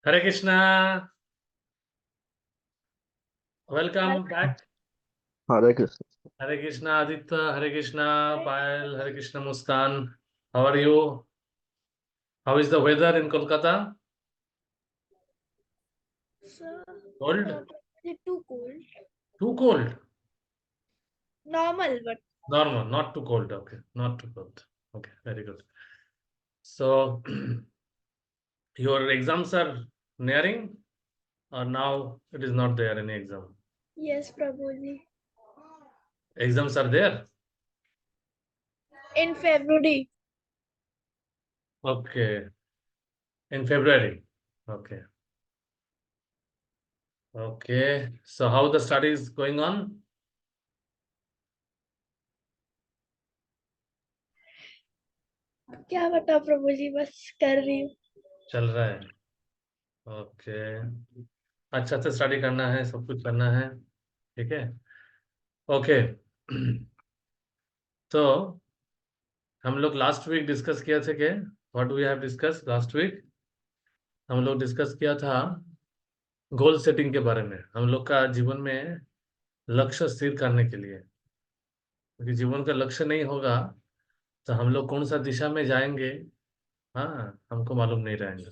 Hare Krishna. Welcome hello. Back. Hare Krishna. Hare Krishna Aditya, Hare Krishna Payal, Hare Krishna Muskan. How are you? How is the weather in Kolkata? Sir, cold? is it too cold? Too cold? Normal, but normal, not too cold. Okay, not too cold. Okay, very good. So your exams are nearing or now it is not there any exam? yes, Prabhuji. Exams are there? In February, Okay, in February. Okay. Okay, so how the study is going on? क्या बता प्रभु जी, बस कर रही हूँ। चल रहा है। Okay, अच्छा से स्टडी करना है, सब कुछ करना है। ठीक है। ओके। तो हम लोग लास्ट वीक डिस्कस किया थे कि what we have discuss last week. हम लोग डिस्कस किया था गोल सेटिंग के बारे में, हम लोग का जीवन में लक्ष्य स्थिर करने के लिए। क्योंकि जीवन का लक्ष्य नहीं होगा तो हम लोग कौन सा दिशा में जाएंगे, हाँ, हमको मालूम नहीं रहेंगे।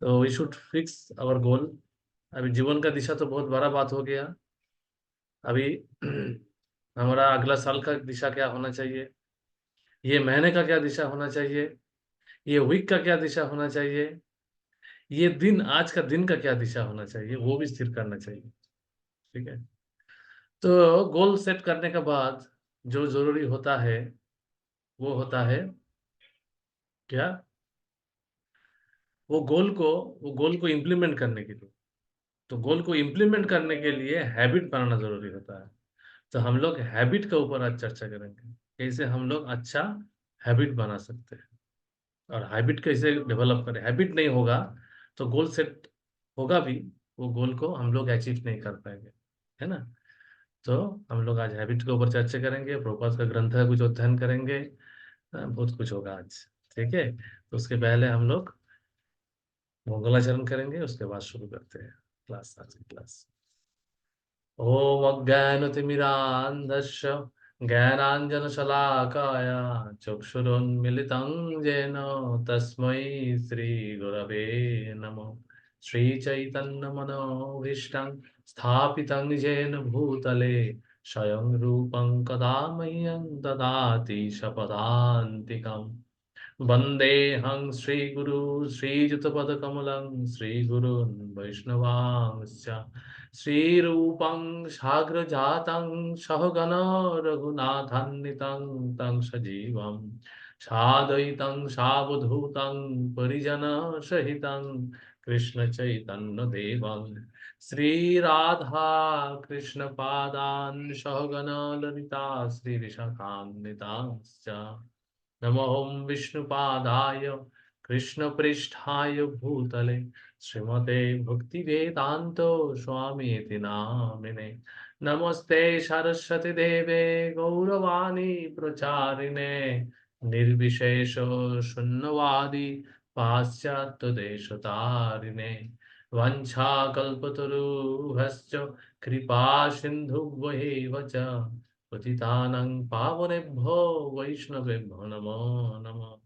तो we should fix our goal. अभी जीवन का दिशा तो बहुत बड़ा बात हो गया। अभी हमारा अगला साल का दिशा क्या होना चाहिए, ये महीने का क्या दिशा होना चाहिए, ये वीक का क्या दिशा होना चाहिए, ये दिन, आज का दिन का क्या दिशा होना चाहिए, वो भी स्थिर करना चाहिए। ठीक है। तो गोल सेट करने के बाद जो जरूरी होता है वो होता है क्या, वो गोल को वो गोल को इम्प्लीमेंट करने के लिए। तो गोल को इम्प्लीमेंट करने के लिए हैबिट बनाना जरूरी होता है। तो हम लोग हैबिट के ऊपर आज चर्चा करेंगे, कैसे हम लोग अच्छा हैबिट बना सकते हैं और हैबिट कैसे डेवलप करें। हैबिट नहीं होगा तो गोल सेट होगा भी, वो गोल को हम लोग अचीव नहीं कर पाएंगे, है ना। तो हम लोग आज हैबिट के ऊपर चर्चा करेंगे, प्रभुपाद का ग्रंथ का कुछ अध्ययन करेंगे। बहुत कुछ होगा आज। ठीक है। तो उसके पहले हम लोग मंगलाचरण करेंगे, उसके बाद शुरू करते हैं क्लास, आज की क्लास। ओम अज्ञानतिमिरान्धस्य ज्ञानाञ्जनशलाकाय चक्षुरुन्मिलितं येन तस्मै श्रीगुरवे नमः। श्रीचैतन्यमनोभीष्टं स्थापितं येन भूतले स्वयं रूपं कदा मह्यं ददाति शपदान्तिकम्। वन्देऽहं श्रीगुरु श्रीयुतपदकमलं श्रीगुरून् वैष्णवांश्च श्रीरूपं साग्रजातं सहगण रघुनाथान्वितं तं सजीवं साद्वैतं सावधूतं परिजनसहितं कृष्णचैतन्यदेवं श्रीराधा कृष्णपादान् सहगण ललिता श्रीविशाखान्वितांश्च। नमो विष्णुपादाय कृष्णप्रेष्ठाय भूतले श्रीमते भक्तिवेदान्तो स्वामीति नामिने। नमस्ते सरस्वती देवे गौरवाणी प्रचारिणे निर्विशेष शून्यवादी पाश्चात्य देशतारिणे। वंशाकल्पतरुभ्यश्च कृपा सिन्धुभ्यैव च पतितानां पावनेभ्यो वैष्णवेभ्यो नमो नमः।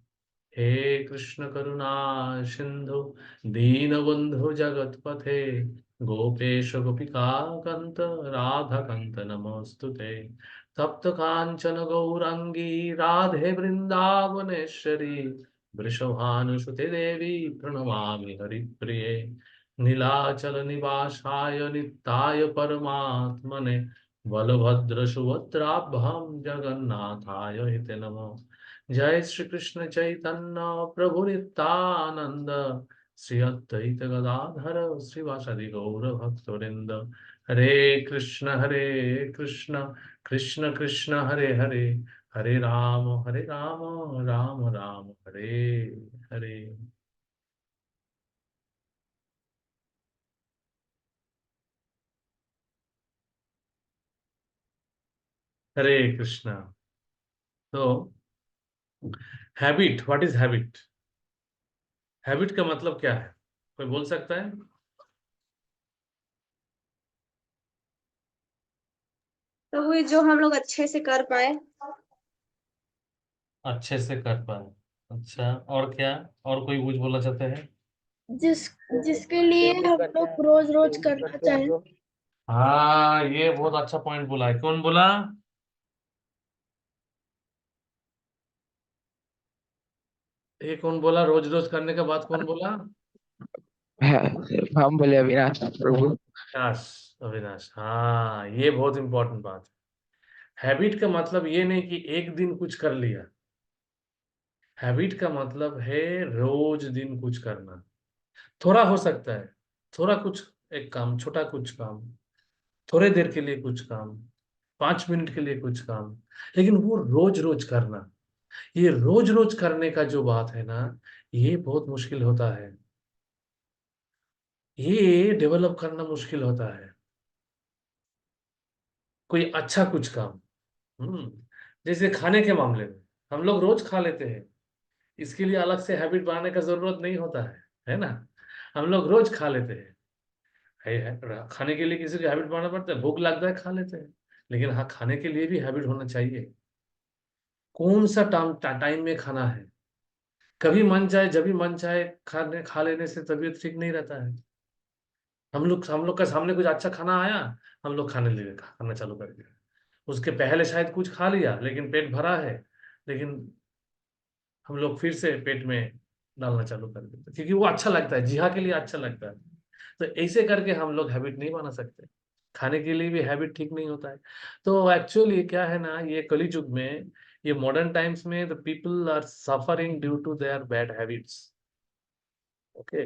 हे कृष्ण करुणा सिंधु दीनबंधु जगतपथे गोपेश गोपिका कांत राधा कांत नमोस्तुते। तप्त कांचन गौरांगी राधे वृंदावनेश्वरी वृषभानुसुते देवी प्रणमामि हरिप्रिये। नीलाचल निवासाय नित्याय परमात्मने बलभद्र सुभद्राभ्याम जगन्नाथाय हिते नमो। जय श्री कृष्ण चैतन्य प्रभु नित्यानंद श्री अद्वैत गदाधर श्रीवासदि गौर भक्तवृंद। हरे कृष्ण कृष्ण कृष्ण हरे हरे, हरे राम राम राम हरे हरे। हरे कृष्णा। तो habit, what is habit? Habit का मतलब क्या है? कोई बोल सकता है? तो वो जो हम लोग अच्छे से कर पाए। अच्छे से कर पाए। अच्छा, और क्या? और कोई कुछ बोलना चाहते हैं? जिस जिसके लिए हम लोग रोज रोज करना चाहें। हाँ, ये बहुत अच्छा पॉइंट बोला है। कौन बोला? ये कौन बोला? रोज रोज करने के बाद कौन बोला? हम बोले अविनाश प्रभु। अविनाश। अविनाश, हाँ, ये बहुत इंपॉर्टेंट बात है। हैबिट का मतलब ये नहीं कि एक दिन कुछ कर लिया। हैबिट का मतलब है रोज दिन कुछ करना। थोड़ा हो सकता है, थोड़ा कुछ, एक काम, छोटा कुछ काम, थोड़े देर के लिए कुछ काम, 5 मिनट के लिए कुछ काम, लेकिन वो रोज रोज करना। ये रोज रोज करने का जो बात है ना, ये बहुत मुश्किल होता है। ये डेवलप करना मुश्किल होता है। कोई अच्छा कुछ काम। हम्म जैसे खाने के मामले में, हम लोग रोज खा लेते हैं। इसके लिए अलग से हैबिट बनाने का जरूरत नहीं होता है ना? हम लोग रोज खा लेते हैं। खाने के लिए किसी को हैबिट बनाना पड़ता है, भूख लगता है खा लेते हैं। लेकिन हाँ, खाने के लिए भी हैबिट होना चाहिए। कौन सा टाइम में खाना है? कभी मन चाहे, जब भी मन चाहे, खा लेने से तबीयत ठीक नहीं रहता है। हम लोग का सामने कुछ अच्छा खाना आया, हम लोग खाना चालू कर दिया। उसके पहले शायद कुछ खा लिया, लेकिन पेट भरा है, लेकिन हम लोग फिर से पेट में डालना चालू कर देते क्योंकि वो अच्छा लगता है, जीहा के लिए अच्छा लगता है। तो ऐसे करके हम लोग हैबिट नहीं बना सकते। खाने के लिए भी हैबिट ठीक नहीं होता है। तो एक्चुअली क्या है ना, ये कली युग में, ये मॉडर्न टाइम्स में, the people are suffering due to their bad habits. Okay.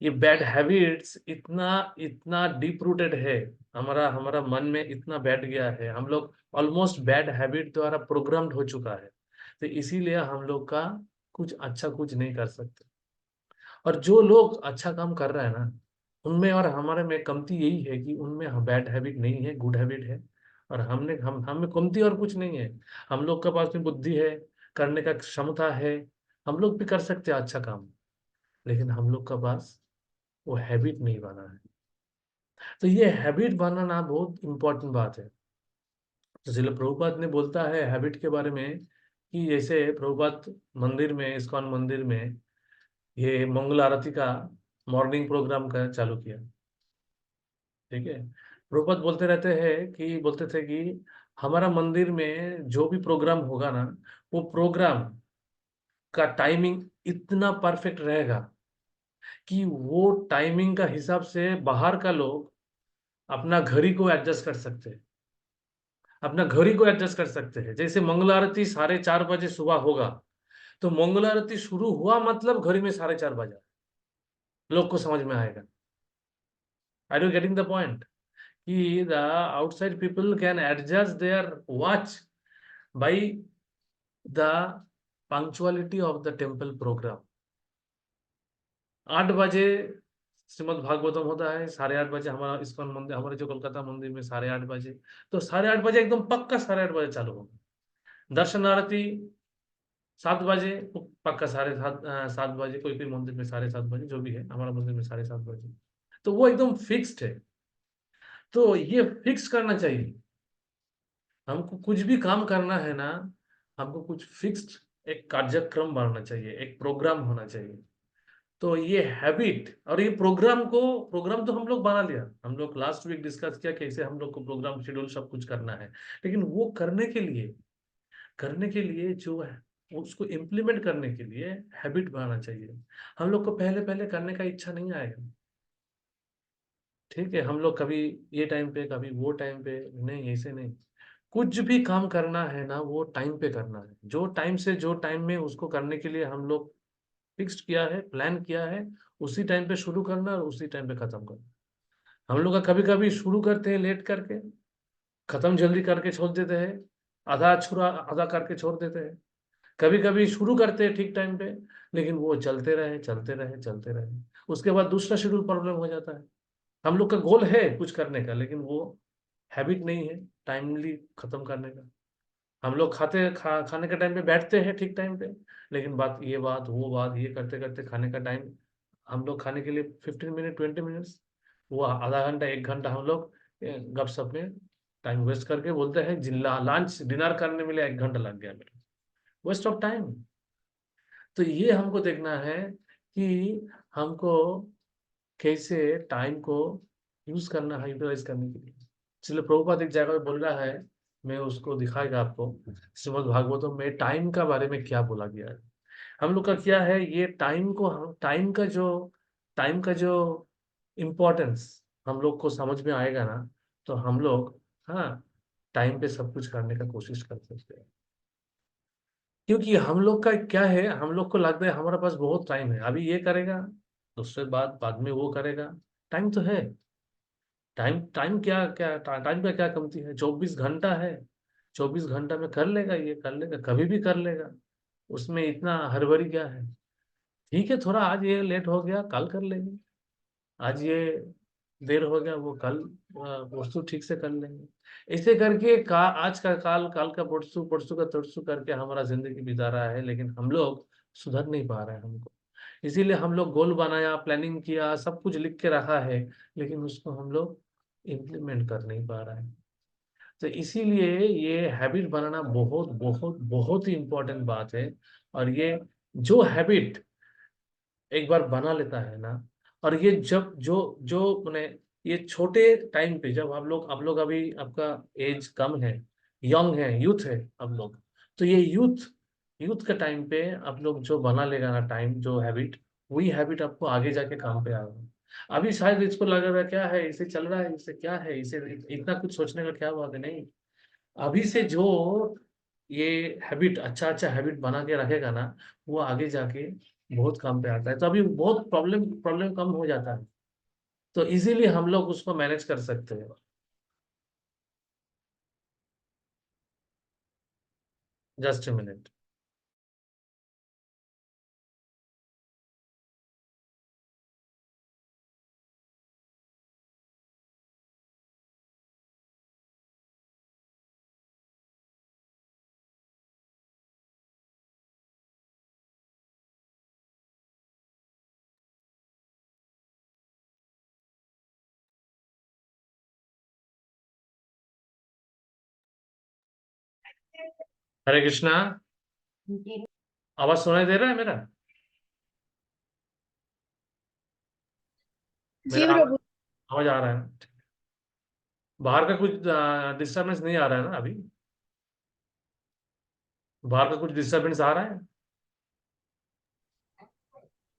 ये बैड हैबिट्स इतना इतना डीप रूटेड है। हमारा हमारा मन में इतना बैठ गया है, हम लोग ऑलमोस्ट बैड हैबिट द्वारा प्रोग्राम्ड हो चुका है। तो इसीलिए हम लोग का कुछ अच्छा कुछ नहीं कर सकते। और जो लोग अच्छा काम कर रहे हैं ना, उनमें और हमारे में कमती यही है कि उनमें बैड हैबिट नहीं है, गुड हैबिट है। और हम में कमती और कुछ नहीं है। हम लोग के पास में बुद्धि है, करने का क्षमता है। हम लोग भी कर सकते हैं अच्छा काम, लेकिन हम लोग के पास वो हैबिट नहीं बना है। तो ये हैबिट बनाना बहुत इंपॉर्टेंट बात है। तो इसलिए प्रभुपाद ने बोलता है हैबिट के बारे में कि जैसे प्रभुपाद मंदिर में, इस्कॉन मंदिर में, ये मंगल आरती का मॉर्निंग प्रोग्राम का चालू किया। ठीक है। प्रभुपाद बोलते रहते हैं कि, बोलते थे कि हमारा मंदिर में जो भी प्रोग्राम होगा ना, वो प्रोग्राम का टाइमिंग इतना परफेक्ट रहेगा कि वो टाइमिंग का हिसाब से बाहर का लोग अपना घड़ी को एडजस्ट कर सकते हैं। अपना घड़ी को एडजस्ट कर सकते हैं। जैसे मंगल आरती 4:30 बजे सुबह होगा, तो मंगल आरती शुरू हुआ मतलब घड़ी में 4:30 बजा, लोग को समझ में आएगा। Are you getting the point? कि the outside people can adjust their watch by the punctuality of the temple program। 8 बजे श्रीमद् भागवतम होता है, 8:30 बजे हमारा इस्कॉन मंदिर, हमारे जो कोलकाता मंदिर में 8:30 बजे। तो 8:30 बजे एकदम पक्का 8:30 बजे चालू होगा। दर्शन आरती 7 बजे, तो पक्का 7:30 7 बजे, कोई कोई मंदिर में 7:30 बजे, जो भी है, हमारा मंदिर में 7:30 बजे। तो वो एकदम फिक्स्ड है। तो ये फिक्स करना चाहिए। हमको कुछ भी काम करना है ना, हमको कुछ फिक्स्ड एक कार्यक्रम बनाना चाहिए, एक प्रोग्राम होना चाहिए। तो ये हैबिट और ये प्रोग्राम तो हम लोग बना लिया। हम लोग लास्ट वीक डिस्कस किया कैसे हम लोग को प्रोग्राम शेड्यूल सब कुछ करना है। लेकिन वो करने के लिए जो है, उसको इम्प्लीमेंट करने के लिए हैबिट बनाना चाहिए। हम लोग को पहले पहले करने का इच्छा नहीं आएगा। ठीक है, हम लोग कभी ये टाइम पे, कभी वो टाइम पे, नहीं, ऐसे नहीं। कुछ भी काम करना है ना, वो टाइम पे करना है। जो टाइम से जो टाइम में उसको करने के लिए हम लोग फिक्स्ड किया है, प्लान किया है, उसी टाइम पे शुरू करना और उसी टाइम पे खत्म करना। हम लोग का कभी कभी शुरू करते हैं लेट करके, खत्म जल्दी करके छोड़ देते हैं, आधा छुरा आधा करके छोड़ देते हैं। कभी कभी शुरू करते हैं ठीक टाइम पे, लेकिन वो चलते रहे चलते रहे चलते रहे, उसके बाद दूसरा शेड्यूल प्रॉब्लम हो जाता है। हम लोग का गोल है कुछ करने का, लेकिन वो हैबिट नहीं है टाइमली खत्म करने का। हम लोग खाने के टाइम पे बैठते हैं ठीक टाइम पे, लेकिन बात वो बात ये करते करते खाने का टाइम हम लोग खाने के लिए 15 मिनट 20 मिनट्स, वो आधा घंटा 1 घंटा हम लोग गपशप में टाइम वेस्ट करके बोलते हैं जिला लंच डिनर करने में 1 घंटा लग गया मेरा, वेस्ट ऑफ टाइम। तो ये हमको देखना है कि हमको कैसे टाइम को यूज करना है, यूटिलाइज करने के लिए। इसलिए प्रभुपाद एक जगह पे बोल रहा है, मैं उसको दिखाएगा आपको श्रीमद् भागवतम में टाइम का बारे में क्या बोला गया है। हम लोग का क्या है, ये टाइम को, टाइम का जो इम्पोर्टेंस हम लोग को समझ में आएगा ना, तो हम लोग, हाँ, टाइम पे सब कुछ करने का कोशिश कर सकते हैं। क्योंकि हम लोग का क्या है, हम लोग को लगता है हमारे पास बहुत टाइम है, अभी ये करेगा, उसके बाद में वो करेगा। टाइम तो है, टाइम टाइम क्या क्या टाइम का क्या कमती है, 24 घंटा है। 24 घंटा में कर लेगा, ये कर लेगा, कभी भी कर लेगा। उसमें इतना हड़बड़ी क्या है। ठीक है, थोड़ा आज ये लेट हो गया, कल कर लेंगे। आज ये देर हो गया, वो कल परसों ठीक से कर लेंगे। ऐसे करके आज का काल, काल का परसों, परसों का तरसों करके हमारा जिंदगी बिता रहा है, लेकिन हम लोग सुधर नहीं पा रहे हैं हमको। इसीलिए हम लोग गोल बनाया, प्लानिंग किया, सब कुछ लिख के रखा है, लेकिन उसको हम लोग इम्प्लीमेंट कर नहीं पा रहे हैं। तो इसीलिए ये हैबिट बनाना बहुत बहुत बहुत ही इम्पोर्टेंट बात है। और ये जो हैबिट एक बार बना लेता है ना, और ये जब जो जो मैंने, ये छोटे टाइम पे जब आप लोग अभी आपका एज कम है, यंग है, यूथ है आप लोग, तो ये यूथ यूथ के टाइम पे आप लोग जो बना लेगा ना टाइम, जो हैबिट, वही हैबिट आपको आगे जाके काम पे आएगा। अभी शायद इसको लग रहा है क्या है, इसे चल रहा है, इसे क्या है, इसे इतना कुछ सोचने का क्या बात है, नहीं। अभी से जो ये हैबिट, अच्छा अच्छा हैबिट बना के रखेगा ना, वो आगे जाके बहुत काम पे आता है। तो अभी बहुत प्रॉब्लम प्रॉब्लम कम हो जाता है, तो इजीली हम लोग उसको मैनेज कर सकते हैं। Just a minute. Hare Krishna. आवाज सुनाई दे रहा है मेरा? जी मेरा प्रभु। आवाज आ रहा है? बाहर का कुछ डिस्टरबेंस नहीं आ रहा है ना अभी? बाहर का कुछ डिस्टरबेंस आ रहा है?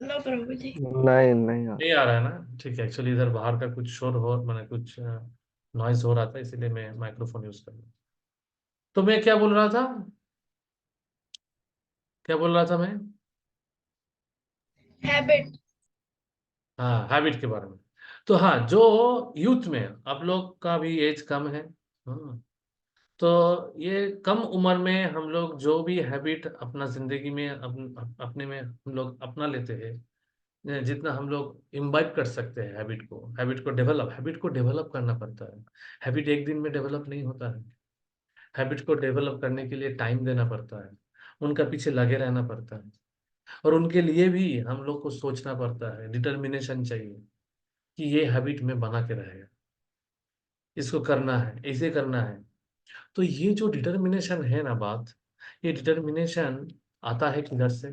नो प्रभु जी। नहीं नहीं यार। नहीं आ रहा है ना? ठीक है, एक्चुअली इधर बाहर का कुछ शोर हो, मैंने कुछ नॉइज हो रहा था, इसीलिए मैं माइक्रोफोन यूज कर रहा हूँ। तो मैं क्या बोल रहा था, क्या बोल रहा था मैं? हैबिट। हाँ, हैबिट के बारे में। तो हाँ, जो यूथ में आप लोग का भी एज कम है, हाँ, तो ये कम उम्र में हम लोग जो भी हैबिट अपना जिंदगी में अपने में हम लोग अपना लेते हैं, जितना हम लोग इम्बाइब कर सकते हैं हैबिट को डेवलप करना पड़ता है। हैबिट एक दिन में डेवलप नहीं होता है। हैबिट को डेवलप करने के लिए टाइम देना पड़ता है, उनका पीछे लगे रहना पड़ता है, और उनके लिए भी हम लोग को सोचना पड़ता है, डिटर्मिनेशन चाहिए कि ये हैबिट में बना के रहेगा, इसको करना है, ऐसे करना है। तो ये जो डिटर्मिनेशन है ना बात, ये डिटर्मिनेशन आता है किधर से?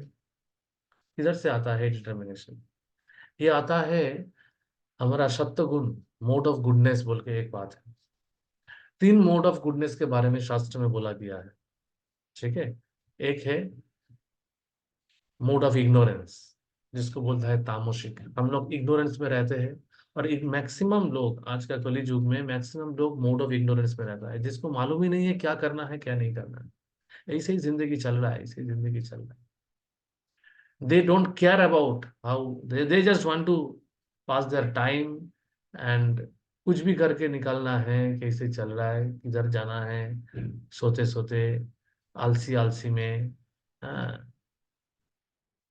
किधर से आता है डिटर्मिनेशन? ये आता है हमारा सत्व गुण, मोड ऑफ गुडनेस बोल के एक बात है। 3 मोड ऑफ गुडनेस के बारे में शास्त्र में बोला गया है, ठीक है। एक है मोड ऑफ इग्नोरेंस, जिसको बोलता है तामसिक, हम लोग इग्नोरेंस में रहते हैं। और एक मैक्सिमम लोग आज का कली युग में, मैक्सिमम लोग मोड ऑफ इग्नोरेंस में रहता है, जिसको मालूम ही नहीं है क्या करना है क्या नहीं करना है। ऐसे ही जिंदगी चल रहा है, ऐसे ही जिंदगी चल रहा है। They don't care about how, they just want to pass their time, and कुछ भी करके निकलना है, कैसे चल रहा है, किधर जाना है, सोते सोते, आलसी आलसी में, हाँ,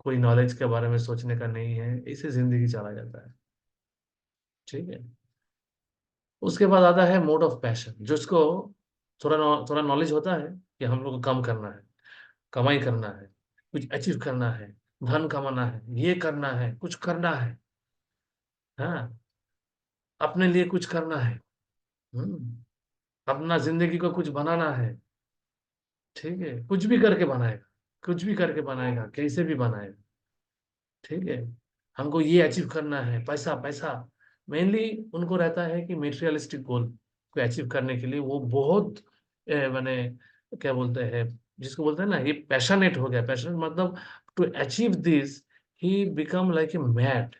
कोई नॉलेज के बारे में सोचने का नहीं है, ऐसे जिंदगी चला जाता है, ठीक है। उसके बाद आता है मोड ऑफ पैशन, जिसको थोड़ा नॉलेज होता है कि हम लोग को कम करना है, कमाई करना है, कुछ अचीव करना है, धन कमाना है, ये करना है, कुछ करना है, हाँ, अपने लिए कुछ करना है, अपना जिंदगी को कुछ बनाना है। ठीक है, कुछ भी करके बनाएगा, कुछ भी करके बनाएगा, कैसे भी बनाएगा। ठीक है, हमको ये अचीव करना है, पैसा पैसा। मेनली उनको रहता है कि मेटेरियलिस्टिक गोल को अचीव करने के लिए वो बहुत माने क्या बोलते हैं, जिसको बोलते हैं ना, ये पैशनेट हो गया। पैशनेट मतलब to achieve this he become like a mad.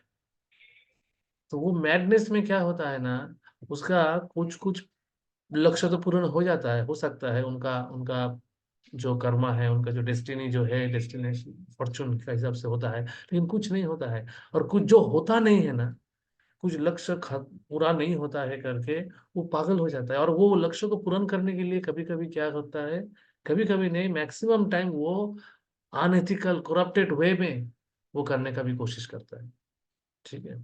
तो वो मैडनेस में क्या होता है ना, उसका कुछ कुछ लक्ष्य तो पूर्ण हो जाता है, हो सकता है उनका उनका जो कर्मा है, उनका जो डेस्टिनी जो है, डेस्टिनेशन फॉर्चून के हिसाब से होता है, लेकिन कुछ नहीं होता है। और कुछ जो होता नहीं है ना, कुछ लक्ष्य पूरा नहीं होता है करके वो पागल हो जाता है। और वो लक्ष्य को पूर्ण करने के लिए कभी कभी क्या होता है, कभी कभी नहीं, मैक्सिमम टाइम वो अनएथिकल करप्टेड वे में वो करने का भी कोशिश करता है। ठीक है,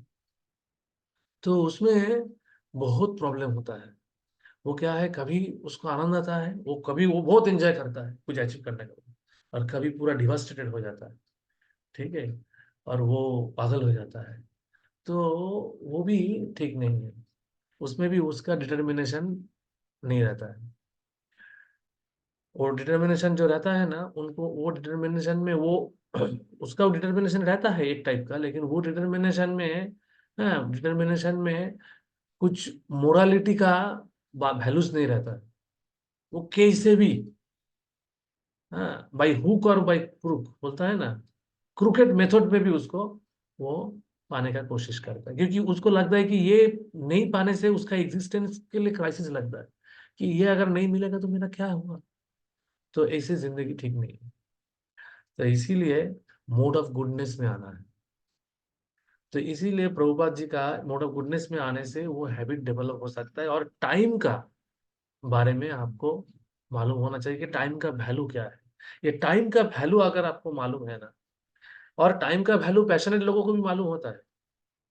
तो उसमें बहुत प्रॉब्लम होता है। वो क्या है, कभी उसको आनंद आता है, वो कभी वो बहुत एंजॉय करता है कुछ अचीव करने का, और कभी पूरा डिवास्टेटेड हो जाता है। ठीक है, और वो पागल हो जाता है। तो वो भी ठीक नहीं है, उसमें भी उसका डिटर्मिनेशन नहीं रहता है। और डिटर्मिनेशन जो रहता है ना, उनको वो डिटर्मिनेशन में वो उसका डिटर्मिनेशन रहता है एक टाइप का, लेकिन वो डिटर्मिनेशन में, हाँ, डिटर्मिनेशन में कुछ मोरालिटी का वैल्यूज नहीं रहता है। वो कैसे भी, हाँ, बाई हुक और बाई क्रुक बोलता है ना, क्रुकेट मेथड में भी उसको वो पाने का कोशिश करता है, क्योंकि उसको लगता है कि ये नहीं पाने से उसका एग्जिस्टेंस के लिए क्राइसिस लगता है, कि ये अगर नहीं मिलेगा तो मेरा क्या होगा। तो ऐसे जिंदगी ठीक नहीं है। तो इसीलिए मोड ऑफ गुडनेस में आना है। तो इसीलिए प्रभुपाद जी का मोड ऑफ गुडनेस में आने से वो हैबिट डेवलप हो सकता है। और टाइम का बारे में आपको मालूम होना चाहिए कि टाइम का वैल्यू क्या है। ये टाइम का वैल्यू अगर आपको मालूम है ना, और टाइम का वैल्यू पैशनेट लोगों को भी मालूम होता है।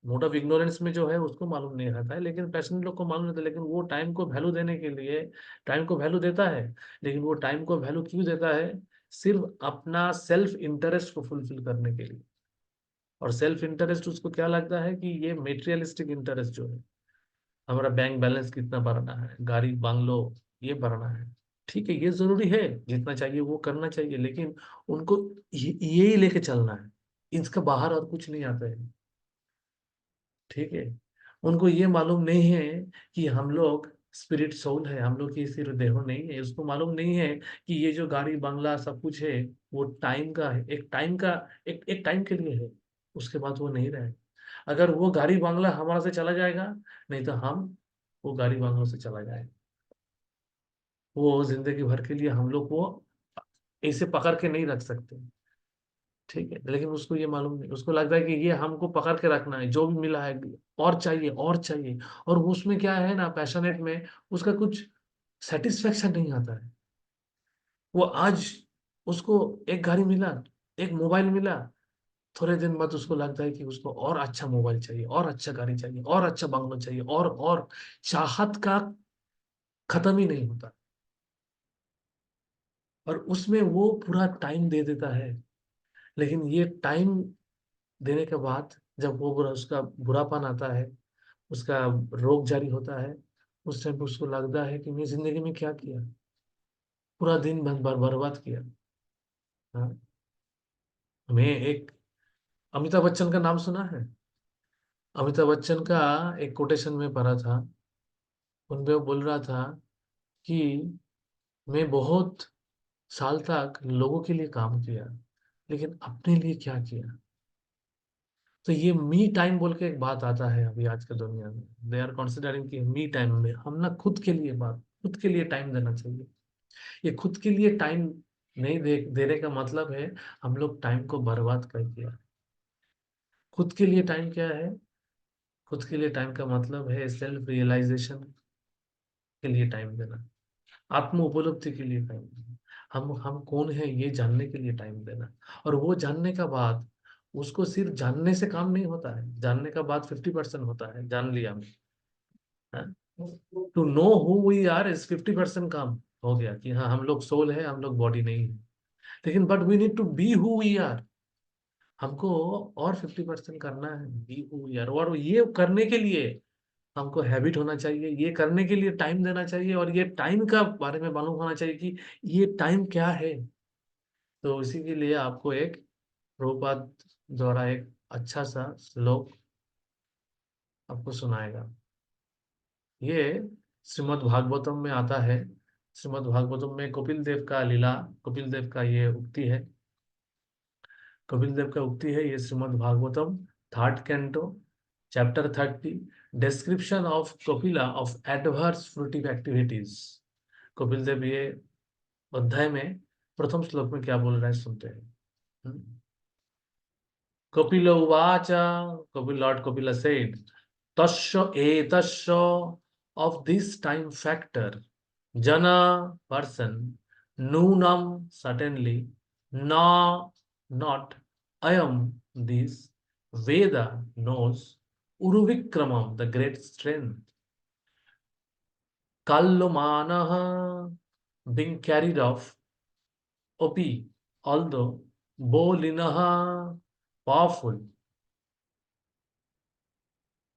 मोड ऑफ इग्नोरेंस में जो है उसको मालूम नहीं रहता है, लेकिन पैशनेट लोग को मालूम रहता है। लेकिन वो टाइम को वैल्यू देने के लिए टाइम को वैल्यू देता है। लेकिन वो टाइम को वैल्यू क्यों देता है? सिर्फ अपना सेल्फ इंटरेस्ट को फुलफिल करने के लिए। और सेल्फ इंटरेस्ट उसको क्या लगता है कि ये मेटेरियलिस्टिक इंटरेस्ट जो है, हमारा बैंक बैलेंस कितना भरना है, गाड़ी बांग्लो ये भरना है। ठीक है, ये जरूरी है, जितना चाहिए वो करना चाहिए, लेकिन उनको ये ही लेके चलना है, इसका बाहर और कुछ नहीं आता है। ठीक है, उनको ये मालूम नहीं है कि हम लोग स्पिरिट सोल है, हम लोग की सिर्फ देह नहीं है। उसको मालूम नहीं है कि ये जो गाड़ी बंगला सब कुछ है वो टाइम का है, एक टाइम का, एक टाइम के लिए है। उसके बाद वो नहीं रहे। अगर वो गाड़ी बंगला हमारा से चला जाएगा, नहीं तो हम वो गाड़ी बंगलों से चला जाएगा। वो जिंदगी भर के लिए हम लोग को ऐसे पकड़ के नहीं रख सकते। ठीक है, लेकिन उसको ये मालूम नहीं, उसको लगता है कि ये हमको पकड़ के रखना है, जो भी मिला है और चाहिए और चाहिए। और उसमें क्या है ना, पैशनेट में उसका कुछ सेटिस्फेक्शन नहीं आता है। वो आज उसको एक गाड़ी मिला, एक मोबाइल मिला, थोड़े दिन बाद उसको लगता है कि उसको और अच्छा मोबाइल चाहिए, और अच्छा गाड़ी चाहिए, और अच्छा बंगलो चाहिए, और चाहत का खत्म ही नहीं होता। और उसमें वो पूरा टाइम दे देता है। लेकिन ये टाइम देने के बाद जब वो उसका बुरापन आता है, उसका रोग जारी होता है, उस टाइम पे उसको लगता है कि मैं जिंदगी में क्या किया, पूरा दिन भर बर्बाद किया। हाँ, मैं एक अमिताभ बच्चन का नाम सुना है? अमिताभ बच्चन का एक कोटेशन में पढ़ा था, उनपे वो बोल रहा था कि मैं बहुत साल तक लोगों के लिए काम किया, लेकिन अपने लिए क्या किया। तो ये मी टाइम बोल के एक बात आता है अभी आज के दुनिया में, दे आर कंसिडरिंग कि मी टाइम में हम ना खुद के लिए खुद के लिए टाइम देना चाहिए। ये खुद के लिए टाइम नहीं देने का मतलब है हम लोग टाइम को बर्बाद कर दिया। खुद के लिए टाइम क्या है? खुद के लिए टाइम का मतलब है सेल्फ रियलाइजेशन के लिए टाइम देना, आत्म उपलब्धि के लिए टाइम देना, हम कौन है ये जानने के लिए टाइम देना। और वो जानने का बाद, उसको सिर्फ जानने से काम नहीं होता है, जानने का बाद 50% होता है, जान लिया मैं, to know who we are is 50% काम हो गया, कि हाँ हम लोग सोल है, हम लोग बॉडी नहीं है। लेकिन but we need to be who we are. हमको और 50% करना है यार, और ये करने के लिए हमको हैबिट होना चाहिए, ये करने के लिए टाइम देना चाहिए, और ये टाइम का बारे में मालूम होना चाहिए कि ये टाइम क्या है। तो इसी के लिए आपको एक प्रभुपाद द्वारा एक अच्छा सा श्लोक आपको सुनाएगा। ये श्रीमद् भागवतम में आता है। श्रीमद् भागवतम में कपिल देव का लीला, कपिल देव का ये उक्ति है। कपिल देव का उक्ति है ये Shrimad Bhagavatam, third canto, chapter 30, description of Kapila of adverse fruitive activities. Kapil Dev ये अध्याय में प्रथम श्लोक में क्या बोल रहा है सुनते हैं। कपिल उवाच, कपिल लॉर्ड कपिल सेड, तस्य एतस्य, of this time factor, jana person, nunam certainly, na not ayam this, Veda knows Uruvikramam, the great strength, Kallomanah being carried off, Opi, although Bolinaha powerful,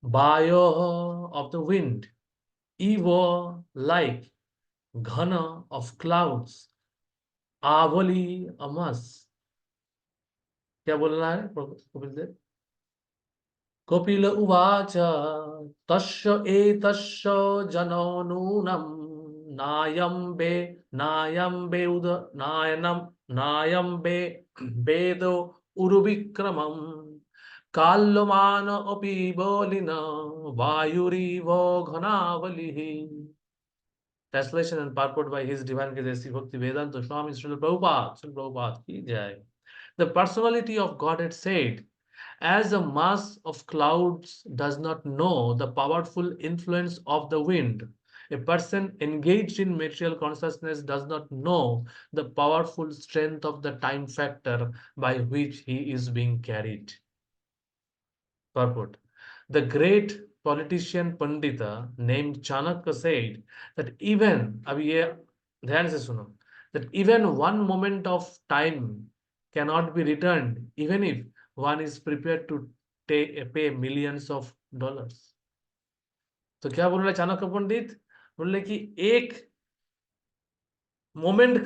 Bayo of the wind, Evo like Ghana of clouds, Avali amas। क्या बोल रहा है कपिल देव? कपिल उवाच, तस्य एतस्य जनो नूनं नायं बे उद नायं बे वेदो उरुविक्रमं काल्यमान अपि Balen वायुरिव घनावलिः। Translation and purport by His Divine Grace Bhakti Vedanta Swami Srila Prabhupada, Srila Prabhupada ki jai. The personality of God had said, as a mass of clouds does not know the powerful influence of the wind, a person engaged in material consciousness does not know the powerful strength of the time factor by which he is being carried. Purport. The great politician Pandita named Chanakya said that even, अब ये ध्यान से सुनो, that even one moment of time cannot be returned even if one is prepared to pay millions of dollars। तो क्या बोल रहे चाणक्य पंडित? बोले कि एक मोमेंट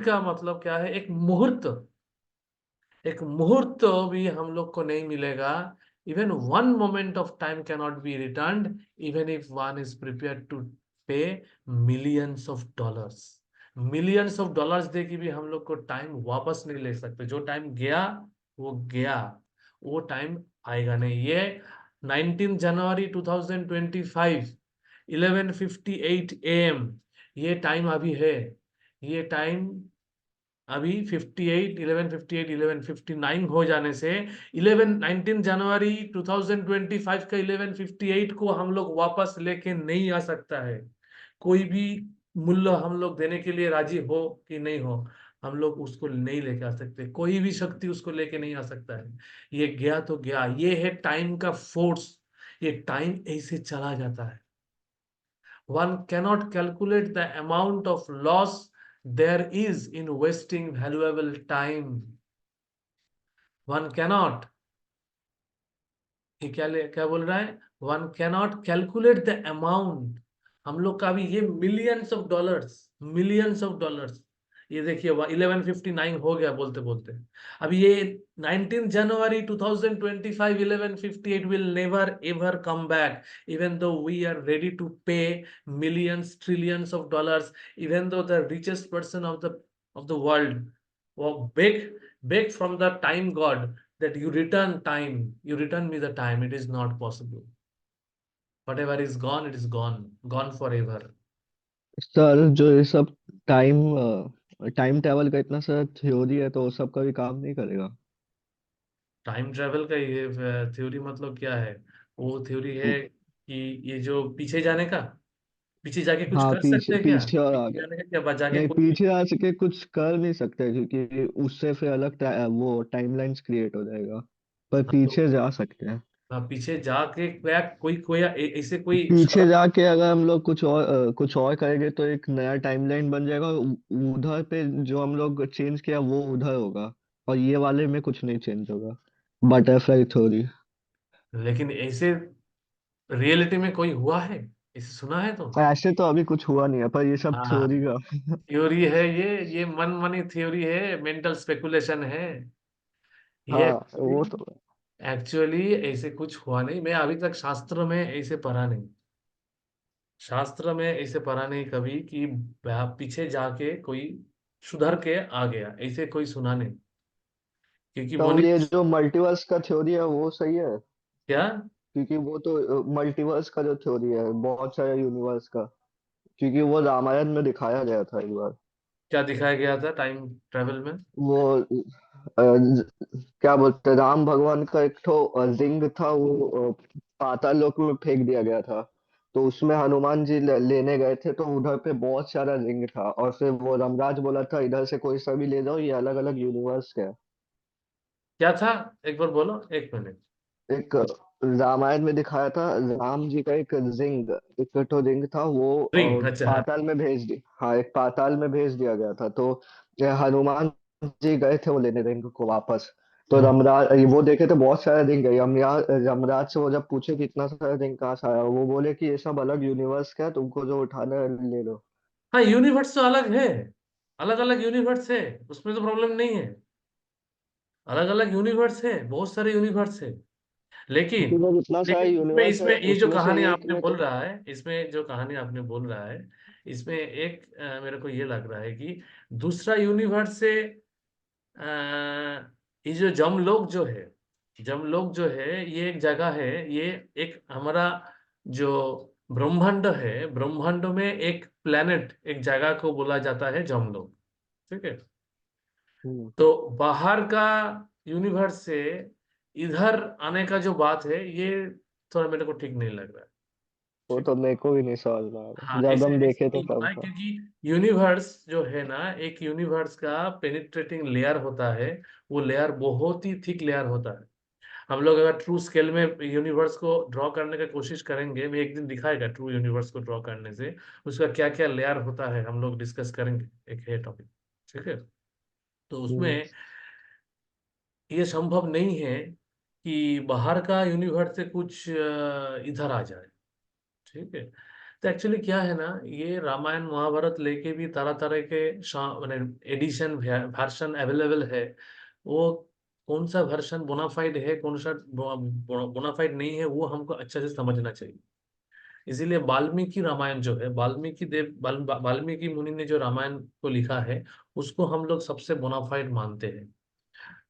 का मतलब क्या है? एक मुहूर्त भी हम लोग को नहीं मिलेगा। Even one moment of time can not be return even if one is prepare to pay millions of dollars दे के भी हम लोग को टाइम वापस नहीं ले सकते। जो टाइम गया वो गया, वो टाइम आएगा नहीं। ये 19 जनवरी 2025 11:58 AM ये टाइम अभी है। ये टाइम अभी 58 11:58 11:59 हो जाने से 19 जनवरी 2025 का 11:58 को हम लोग वापस लेके नहीं आ सकता है। कोई भी मूल्य हम लोग देने के लिए राजी हो कि नहीं हो, हम लोग उसको नहीं लेके आ सकते। कोई भी शक्ति उसको लेके नहीं आ सकता है। ये गया तो गया, ये है टाइम का फोर्स। ये टाइम ऐसे चला जाता है। One cannot calculate the amount of loss there is in wasting valuable time। One cannot, ये क्या बोल रहा है? One cannot calculate the amount। हम लोग का भी ये मिलियंस ऑफ डॉलर्स। ये देखिए 11:59 हो गया बोलते बोलते। अब ये 19 जनवरी 2025 11:58 will never ever come back even though we are ready to pay millions trillions of dollars, even though the richest person of the world will beg from the time god that you return me the time। It is not possible। whatever is gone, it is gone forever। Sir जो ये सब time time travel का इतना सारा theory है तो वो सब कभी काम नहीं करेगा। टाइम ट्रेवल का ये थ्योरी मतलब क्या है? वो थ्योरी है कि ये जो पीछे जाने का, पीछे जाके कुछ हाँ, कर सकते पीछे हैं क्या? पीछे और पीछे आगे। जाने का क्या जाके नहीं, कोई? पीछे आ सके कुछ कर नहीं सकते क्योंकि उससे फिर अलग वो टाइमलाइंस क्रिएट हो जाएगा। पर हाँ, तो पीछे जा सकते हैं। पीछे जाके क्या कोई कोई ऐसे कोई पीछे जाके अगर हम लोग कुछ और करेंगे तो एक नया टाइमलाइन बन जाएगा और उधर पे जो हम लोग चेंज किया वो उधर होगा। और ये वाले में कुछ नहीं चेंज होगा, बटरफ्लाई थ्योरी। लेकिन ऐसे रियलिटी में कोई हुआ है? इसे सुना है तो? ऐसे तो अभी कुछ हुआ नहीं है, पर ये सब हाँ, थ्योरी का। थ्योरी है ये मन मनी थ्योरी है, मेंटल स्पेकुलेशन है ये। हाँ वो तो। एक्चुअली ऐसे कुछ हुआ नहीं, मैं अभी तक शास्त्र में ऐसे पढ़ा नहीं, शास्त्र में ऐसे पढ़ा नहीं कभी कि पीछे जाके कोई सुधर के आ गया, ऐसे कोई सुना नहीं। क्योंकि तो ये मोनिक्स जो मल्टीवर्स का थ्योरी है वो सही है? क्या क्योंकि वो तो मल्टीवर्स का जो थ्योरी है, बहुत सारे यूनिवर्स का, क्योंकि वो रामायण में दिखाया गया था एक बार। क्या दिखाया गया था टाइम ट्रेवल में? वो क्या बोलते हैं, राम भगवान का एक ठो रिंग था, वो पाताल लोक में फेंक दिया गया था। तो उसमें हनुमान जी लेने गए थे, तो उधर पे बहुत सारा रिंग था, और फिर वो यमराज बोला था इधर से कोई सा भी ले जाओ, ये अलग अलग यूनिवर्स का है। क्या था? एक बार बोलो, एक मिनट। एक रामायण में दिखाया था, राम जी का एक रिंग, एक तो रिंग था वो रिंग, अच्छा हाँ। पाताल में भेज दी, हाँ एक पाताल में भेज दिया गया था। तो ये हनुमान जी गए थे वो लेने रिंग को वापस। तो हम्म। यमराज ये वो देखे थे बहुत सारे रिंग है, यमराज से वो जब पूछे कि इतना सारा रिंग कहाँ से आया, वो बोले कि ये सब अलग यूनिवर्स का है, तुमको जो उठाना है ले लो। हाँ, यूनिवर्स तो अलग है, अलग अलग यूनिवर्स है, उसमें तो प्रॉब्लम नहीं है। अलग अलग यूनिवर्स है, बहुत सारे यूनिवर्स है। लेकिन क्योंकि जब इतना सारा लेकिन इसमें यूनिवर्स है इसमें ये जो उसमें से कहानी एक आपने में बोल तो। रहा है, इसमें जो कहानी आपने बोल रहा है, इसमें एक मेरे को ये लग रहा है कि दूसरा यूनिवर्स से ये जो जमलोक जो है, जमलोक जो है ये एक जगह है, ये एक हमारा जो ब्रह्मांड है, ब्रह्मांड में एक प्लेनेट, एक जगह को बोला जाता है जमलोक। ठीक है? हम्म, तो बाहर का यूनिवर्स से इधर आने का जो बात है, ये थोड़ा मेरे को ठीक नहीं लग रहा है। वो ठीक। तो मेरे को भी नहीं समझ में आ रहा, हाँ, जब ऐसे हम ऐसे देखे थे नहीं होता तब है, था। क्योंकि यूनिवर्स जो है ना, एक यूनिवर्स का पेनिट्रेटिंग लेयर होता है, वो लेयर बहुत ही थिक लेयर होता है। हम लोग अगर ट्रू स्केल में यूनिवर्स को ड्रॉ करने का कोशिश करेंगे, मैं एक दिन दिखाएगा ट्रू यूनिवर्स को ड्रॉ करने से उसका क्या क्या लेयर होता है, हम लोग डिस्कस करेंगे, एक है टॉपिक। ठीक है? तो हम्म, उसमें ये संभव नहीं है कि बाहर का यूनिवर्स से कुछ इधर आ जाए। ठीक है? तो एक्चुअली क्या है ना, ये रामायण महाभारत लेके भी तरह तरह के माने एडिशन वर्जन अवेलेबल है। वो कौन सा वर्जन बोनाफाइड है, कौन सा बोनाफाइड नहीं है, वो हमको अच्छे से समझना चाहिए। इसीलिए वाल्मीकि रामायण जो है, वाल्मीकि मुनि ने जो रामायण को लिखा है, उसको हम लोग सबसे बोनाफाइड मानते हैं।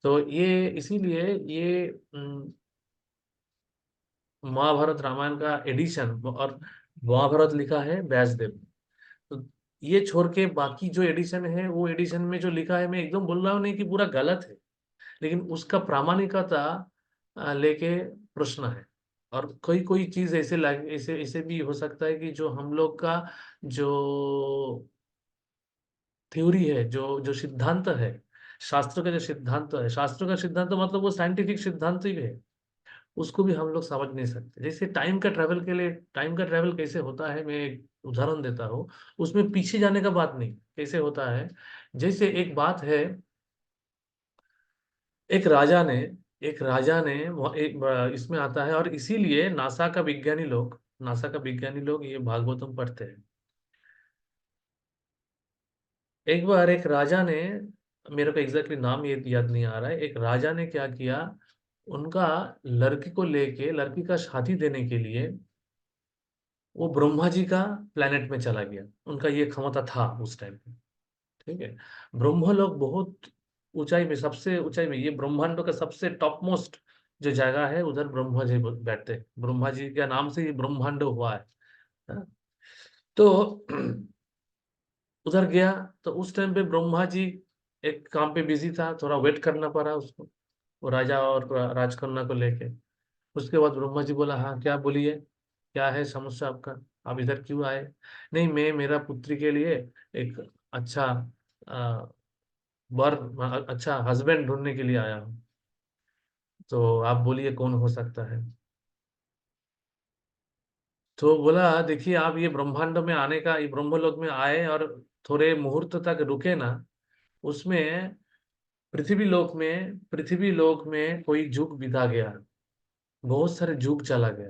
तो ये इसीलिए ये महाभारत रामायण का एडिशन, और महाभारत लिखा है व्यासदेव ने। तो ये छोड़ के बाकी जो एडिशन है, वो एडिशन में जो लिखा है, मैं एकदम बोल रहा हूँ नहीं कि पूरा गलत है, लेकिन उसका प्रामाणिकता लेके प्रश्न है। और कोई कोई चीज ऐसे लग ऐसे ऐसे भी हो सकता है कि जो हम लोग का जो थ्योरी है, जो जो सिद्धांत है, शास्त्र का जो सिद्धांत है, शास्त्र का सिद्धांत मतलब वो साइंटिफिक सिद्धांत ही है, उसको भी हम लोग समझ नहीं सकते। जैसे टाइम का ट्रैवल के लिए, टाइम का ट्रैवल कैसे होता है, मैं एक उदाहरण देता हूँ। उसमें पीछे जाने का बात नहीं, कैसे होता है, जैसे एक बात है, एक राजा ने इसमें आता है, और इसीलिए नासा का विज्ञानी लोग ये भागवतम पढ़ते हैं। एक बार एक राजा ने, मेरे को एग्जैक्टली नाम ये याद नहीं आ रहा है, एक राजा ने क्या किया, उनका लड़की को लेके, लड़की का शादी देने के लिए वो ब्रह्मा जी का प्लेनेट में चला गया। उनका ये क्षमता था उस टाइम पे। ठीक है? ब्रह्मा लोग बहुत ऊंचाई में, सबसे ऊंचाई में, ये ब्रह्मांड का सबसे टॉप मोस्ट जो जगह है, उधर ब्रह्मा जी बैठते हैं। ब्रह्मा जी के नाम से ये ब्रह्मांड हुआ है। हाँ? तो उधर गया, तो उस टाइम पे ब्रह्मा जी एक काम पे बिजी था, थोड़ा वेट करना पड़ा उसको, वो राजा और राजकन्या को लेके। उसके बाद ब्रह्मा जी बोला, हाँ क्या बोलिए, क्या है समस्या आपका, आप इधर क्यों आए? नहीं, मैं मेरा पुत्री के लिए एक अच्छा अ, वर, अच्छा हस्बैंड ढूंढने के लिए आया हूँ। तो आप बोलिए कौन हो सकता है? तो बोला, देखिए आप ये ब्रह्मांड में आने का, ये ब्रह्मलोक में आए और थोड़े मुहूर्त तक रुके ना, उसमें पृथ्वी लोक में कोई युग बीता गया, बहुत सारे युग चला गया,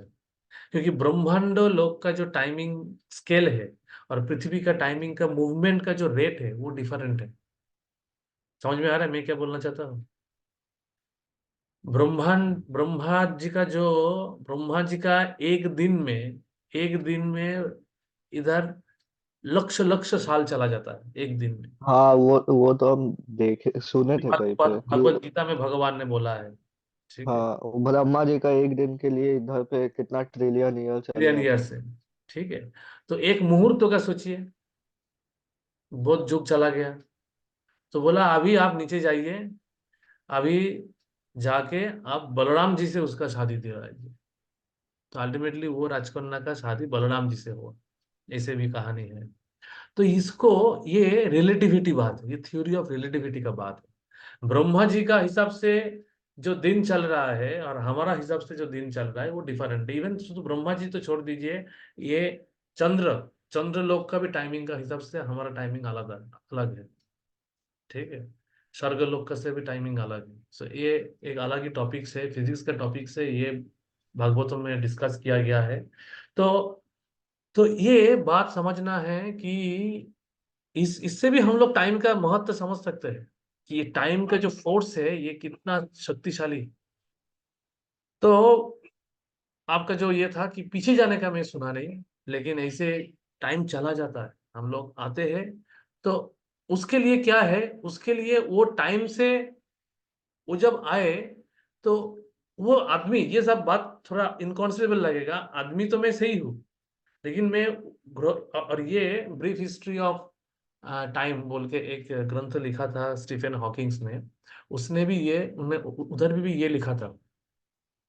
क्योंकि ब्रह्मांड लोक का जो टाइमिंग स्केल है और पृथ्वी का टाइमिंग का मूवमेंट का जो रेट है वो डिफरेंट है। समझ में आ रहा है मैं क्या बोलना चाहता हूँ? ब्रह्मा जी का एक दिन में इधर लक्ष लक्ष साल चला जाता है एक दिन में। हाँ, वो तो हम देखे सुने थे कहीं पे भगवत गीता में भगवान ने बोला है। ठीक है, हाँ, ब्रह्मा जी का एक दिन के लिए इधर पे कितना ट्रिलियन ईयर चल बिलियन ईयर जाता है। से। ठीक है, तो एक मुहूर्त का सोचिए, बहुत जुग चला गया। तो बोला अभी आप नीचे जाइए, अभी जाके आप बलराम जी से उसका शादी दिलाइए। तो अल्टीमेटली वो राजकन्या का शादी बलराम जी से हुआ, ऐसे भी कहानी है। तो इसको, ये रिलेटिविटी बात है, ये थ्योरी ऑफ रिलेटिविटी का बात है। ब्रह्मा जी का हिसाब से जो दिन चल रहा है और हमारा हिसाब से जो दिन चल रहा है वो डिफरेंट है। इवन शुद्ध ब्रह्मा जी तो छोड़ दीजिए, ये चंद्र चंद्र लोक का भी टाइमिंग का हिसाब से हमारा टाइमिंग अलग है। ठीक है, स्वर्ग लोक का से भी टाइमिंग अलग है। सो ये एक अलग ही टॉपिक से, फिजिक्स का टॉपिक से ये भागवतों में डिस्कस किया गया है। तो ये बात समझना है कि इससे भी हम लोग टाइम का महत्व समझ सकते हैं कि ये टाइम का जो फोर्स है ये कितना शक्तिशाली है। तो आपका जो ये था कि पीछे जाने का मैं सुना नहीं, लेकिन ऐसे टाइम चला जाता है, हम लोग आते हैं। तो उसके लिए क्या है, उसके लिए वो टाइम से वो जब आए तो वो आदमी, ये सब बात थोड़ा इनकॉन्सिबल लगेगा, आदमी तो मैं सही हूँ, लेकिन मैं और ये ब्रीफ हिस्ट्री ऑफ टाइम बोल के एक ग्रंथ लिखा था स्टीफन हॉकिंग्स ने। उसने भी ये उधर भी ये लिखा था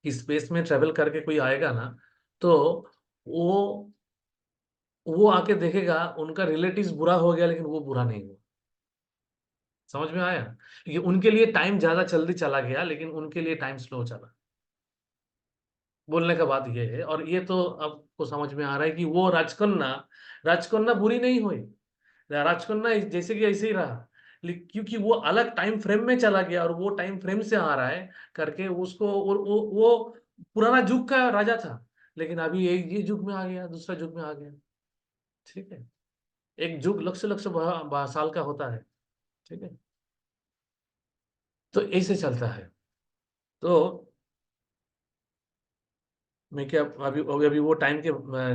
कि स्पेस में ट्रेवल करके कोई आएगा ना, तो वो वो आके देखेगा उनका रिलेटिव्स बुरा हो गया लेकिन वो बुरा नहीं हुआ। समझ में आया? क्योंकि उनके लिए टाइम ज्यादा जल्दी चला गया लेकिन उनके लिए टाइम स्लो चला। बोलने का बात ये है, और ये तो आपको समझ में आ रहा है कि वो राजकन्या राजकन्या बुरी नहीं हुई, राजकन्या जैसे कि ऐसे ही रहा, क्योंकि वो अलग टाइम फ्रेम में चला गया और वो टाइम फ्रेम से आ रहा है करके उसको, और वो पुराना युग का राजा था, लेकिन अभी एक ये युग में आ गया, दूसरा युग में आ गया। ठीक है, एक युग लक्ष लक्ष साल का होता है। ठीक है, तो ऐसे चलता है। तो मैं क्या, अभी अभी वो टाइम के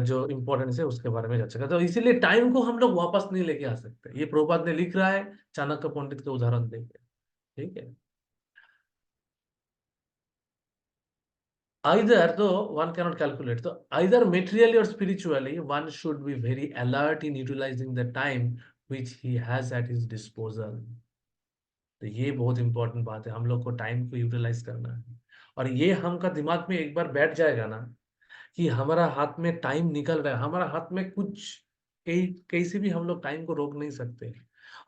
जो इम्पोर्टेंस है उसके बारे में चर्चा करते, तो इसीलिए टाइम को हम लोग वापस नहीं लेके आ सकते। ये प्रभुपाद ने लिख रहा है चाणक्य पंडित के उदाहरण देके। ठीक है, either though one cannot calculate, so either materially or spiritually one should be very alert in utilizing the time which he has at his disposal. तो ये बहुत इंपॉर्टेंट बात है, हम लोग को टाइम को यूटिलाइज करना है। और ये हमका दिमाग में एक बार बैठ जाएगा ना कि हमारा हाथ में टाइम निकल रहा है, हमारा हाथ में कुछ कहीं कहीं से भी हम लोग टाइम को रोक नहीं सकते।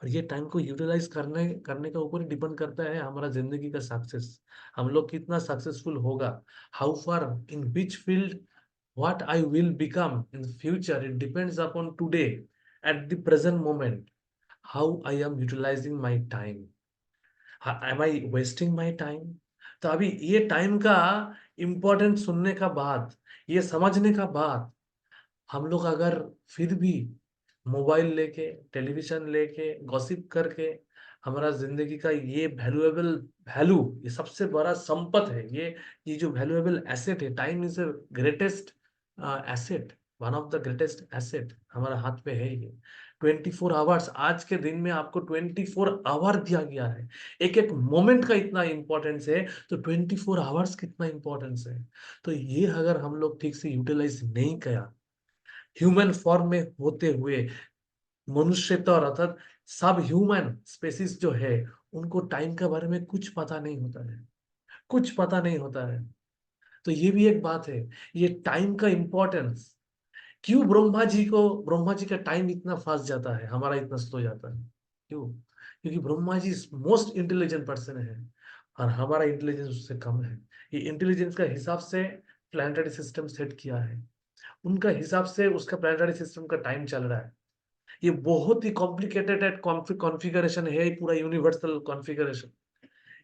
और ये टाइम को यूटिलाइज करने करने के ऊपर डिपेंड करता है हमारा जिंदगी का सक्सेस, हम लोग कितना सक्सेसफुल होगा, how far in which field what I will become in the future, it depends upon today, at the present moment, how I am utilizing my time. Am I wasting my time? तो अभी ये time का important सुनने का बाद, ये समझने का बाद, हम लोग अगर फिर भी मोबाइल लेके, टेलीविजन लेके, गॉसिप करके हमारा जिंदगी का ये वैल्यूएबल वैल्यू, ये सबसे बड़ा संपत है, ये जो वैल्यूएबल एसेट है, time is the greatest asset, one of the greatest asset हमारा हाथ पे है ये। 24 आवर्स, आज के दिन में आपको 24 आवर दिया गया है, एक एक मोमेंट का इतना इंपॉर्टेंस है, तो 24 आवर्स कितना इंपॉर्टेंस है। तो ये अगर हम लोग ठीक से यूटिलाइज नहीं किया, ह्यूमन फॉर्म में होते हुए, मनुष्य तो अर्थात सब ह्यूमन स्पेसिस जो है, उनको टाइम के बारे में कुछ पता नहीं होता है, कुछ पता नहीं होता है। तो ये भी एक बात है, ये टाइम का इंपॉर्टेंस, क्यों ब्रह्मा जी का टाइम इतना फास्ट जाता है, हमारा इतना स्लो जाता है, क्यों? क्योंकि Brahma ji most intelligent person है और हमारा इंटेलिजेंस उससे कम है। ये इंटेलिजेंस का हिसाब से प्लानिटरी सिस्टम सेट किया है, उनका हिसाब से उसका प्लानिटरी सिस्टम का टाइम चल रहा है। ये बहुत ही कॉम्प्लिकेटेड कॉन्फ़िगरेशन है, पूरा यूनिवर्सल कॉन्फ़िगरेशन।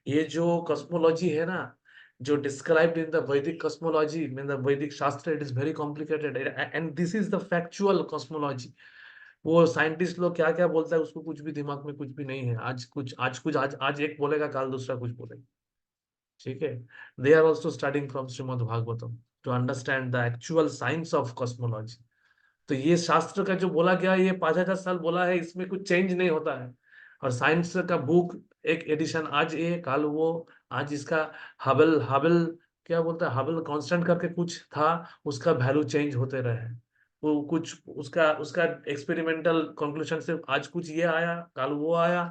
ये जो कॉस्मोलॉजी है ना, जो डिस्क्राइब्ड इन द वैदिक कॉस्मोलॉजी, मीन द वैदिक शास्त्र, it is very complicated and this is the factual cosmology. वो साइंटिस्ट लोग क्या क्या बोलता है उसको कुछ भी दिमाग में कुछ भी नहीं है। आज एक बोलेगा, कल दूसरा कुछ बोलेगा। ठीक है, they are also starting from Shrimad Bhagavatam to understand the actual science of cosmology. तो ये शास्त्र का जो बोला गया, ये 5,000 साल बोला है, इसमें कुछ चेंज नहीं होता है। और साइंस का बुक एक एडिशन आज ये कल वो, आज इसका हबल हबल क्या बोलता है, हबल कांस्टेंट करके कुछ था, उसका वैल्यू चेंज होते रहे। वो कुछ उसका उसका एक्सपेरिमेंटल कंक्लूजन से आज कुछ ये आया, कल वो आया।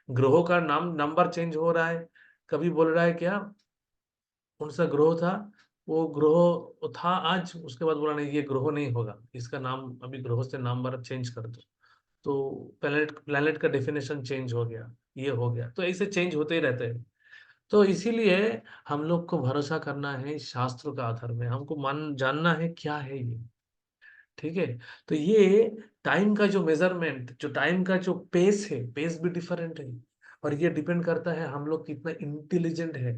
ग्रहों का नाम नंबर चेंज हो रहा है। कभी बोल रहा है क्या, कौन सा ग्रह था, वो ग्रह था आज, उसके बाद बोला नहीं ये ग्रह नहीं होगा, इसका नाम अभी ग्रह से नाम बार चेंज कर दो। तो प्लेनेट प्लेनेट का डेफिनेशन चेंज हो गया, ये हो गया। तो ऐसे चेंज होते ही रहते हैं। तो इसीलिए हम लोग को भरोसा करना है शास्त्र का आधार में, हमको मान जानना है क्या है ये। ठीक है, तो ये टाइम का जो मेजरमेंट, जो टाइम का जो पेस है, पेस भी डिफरेंट है। और ये डिपेंड करता है हम लोग कितना इंटेलिजेंट है।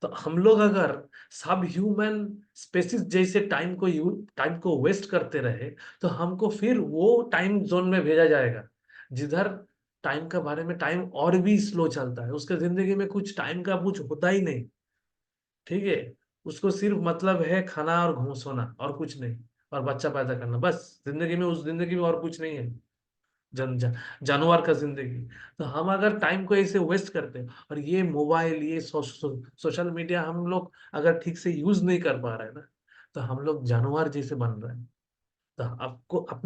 तो हम लोग अगर सब ह्यूमन स्पेसिस जैसे टाइम को वेस्ट करते रहे, तो हमको फिर वो टाइम जोन में भेजा जाएगा जिधर टाइम के बारे में, टाइम और भी स्लो चलता है, उसके जिंदगी में कुछ टाइम का कुछ होता ही नहीं। ठीक है, उसको सिर्फ मतलब है खाना और घूम सोना और कुछ नहीं, और बच्चा पैदा करना, बस जिंदगी में, उस जिंदगी में और कुछ नहीं है। जानवर का जिंदगी। तो हम अगर टाइम को ऐसे वेस्ट करते हैं, और ये मोबाइल, ये सोशल मीडिया हम लोग अगर ठीक से यूज नहीं कर पा रहे हैं ना, तो हम लोग जानवर जैसे बन रहे हैं। तो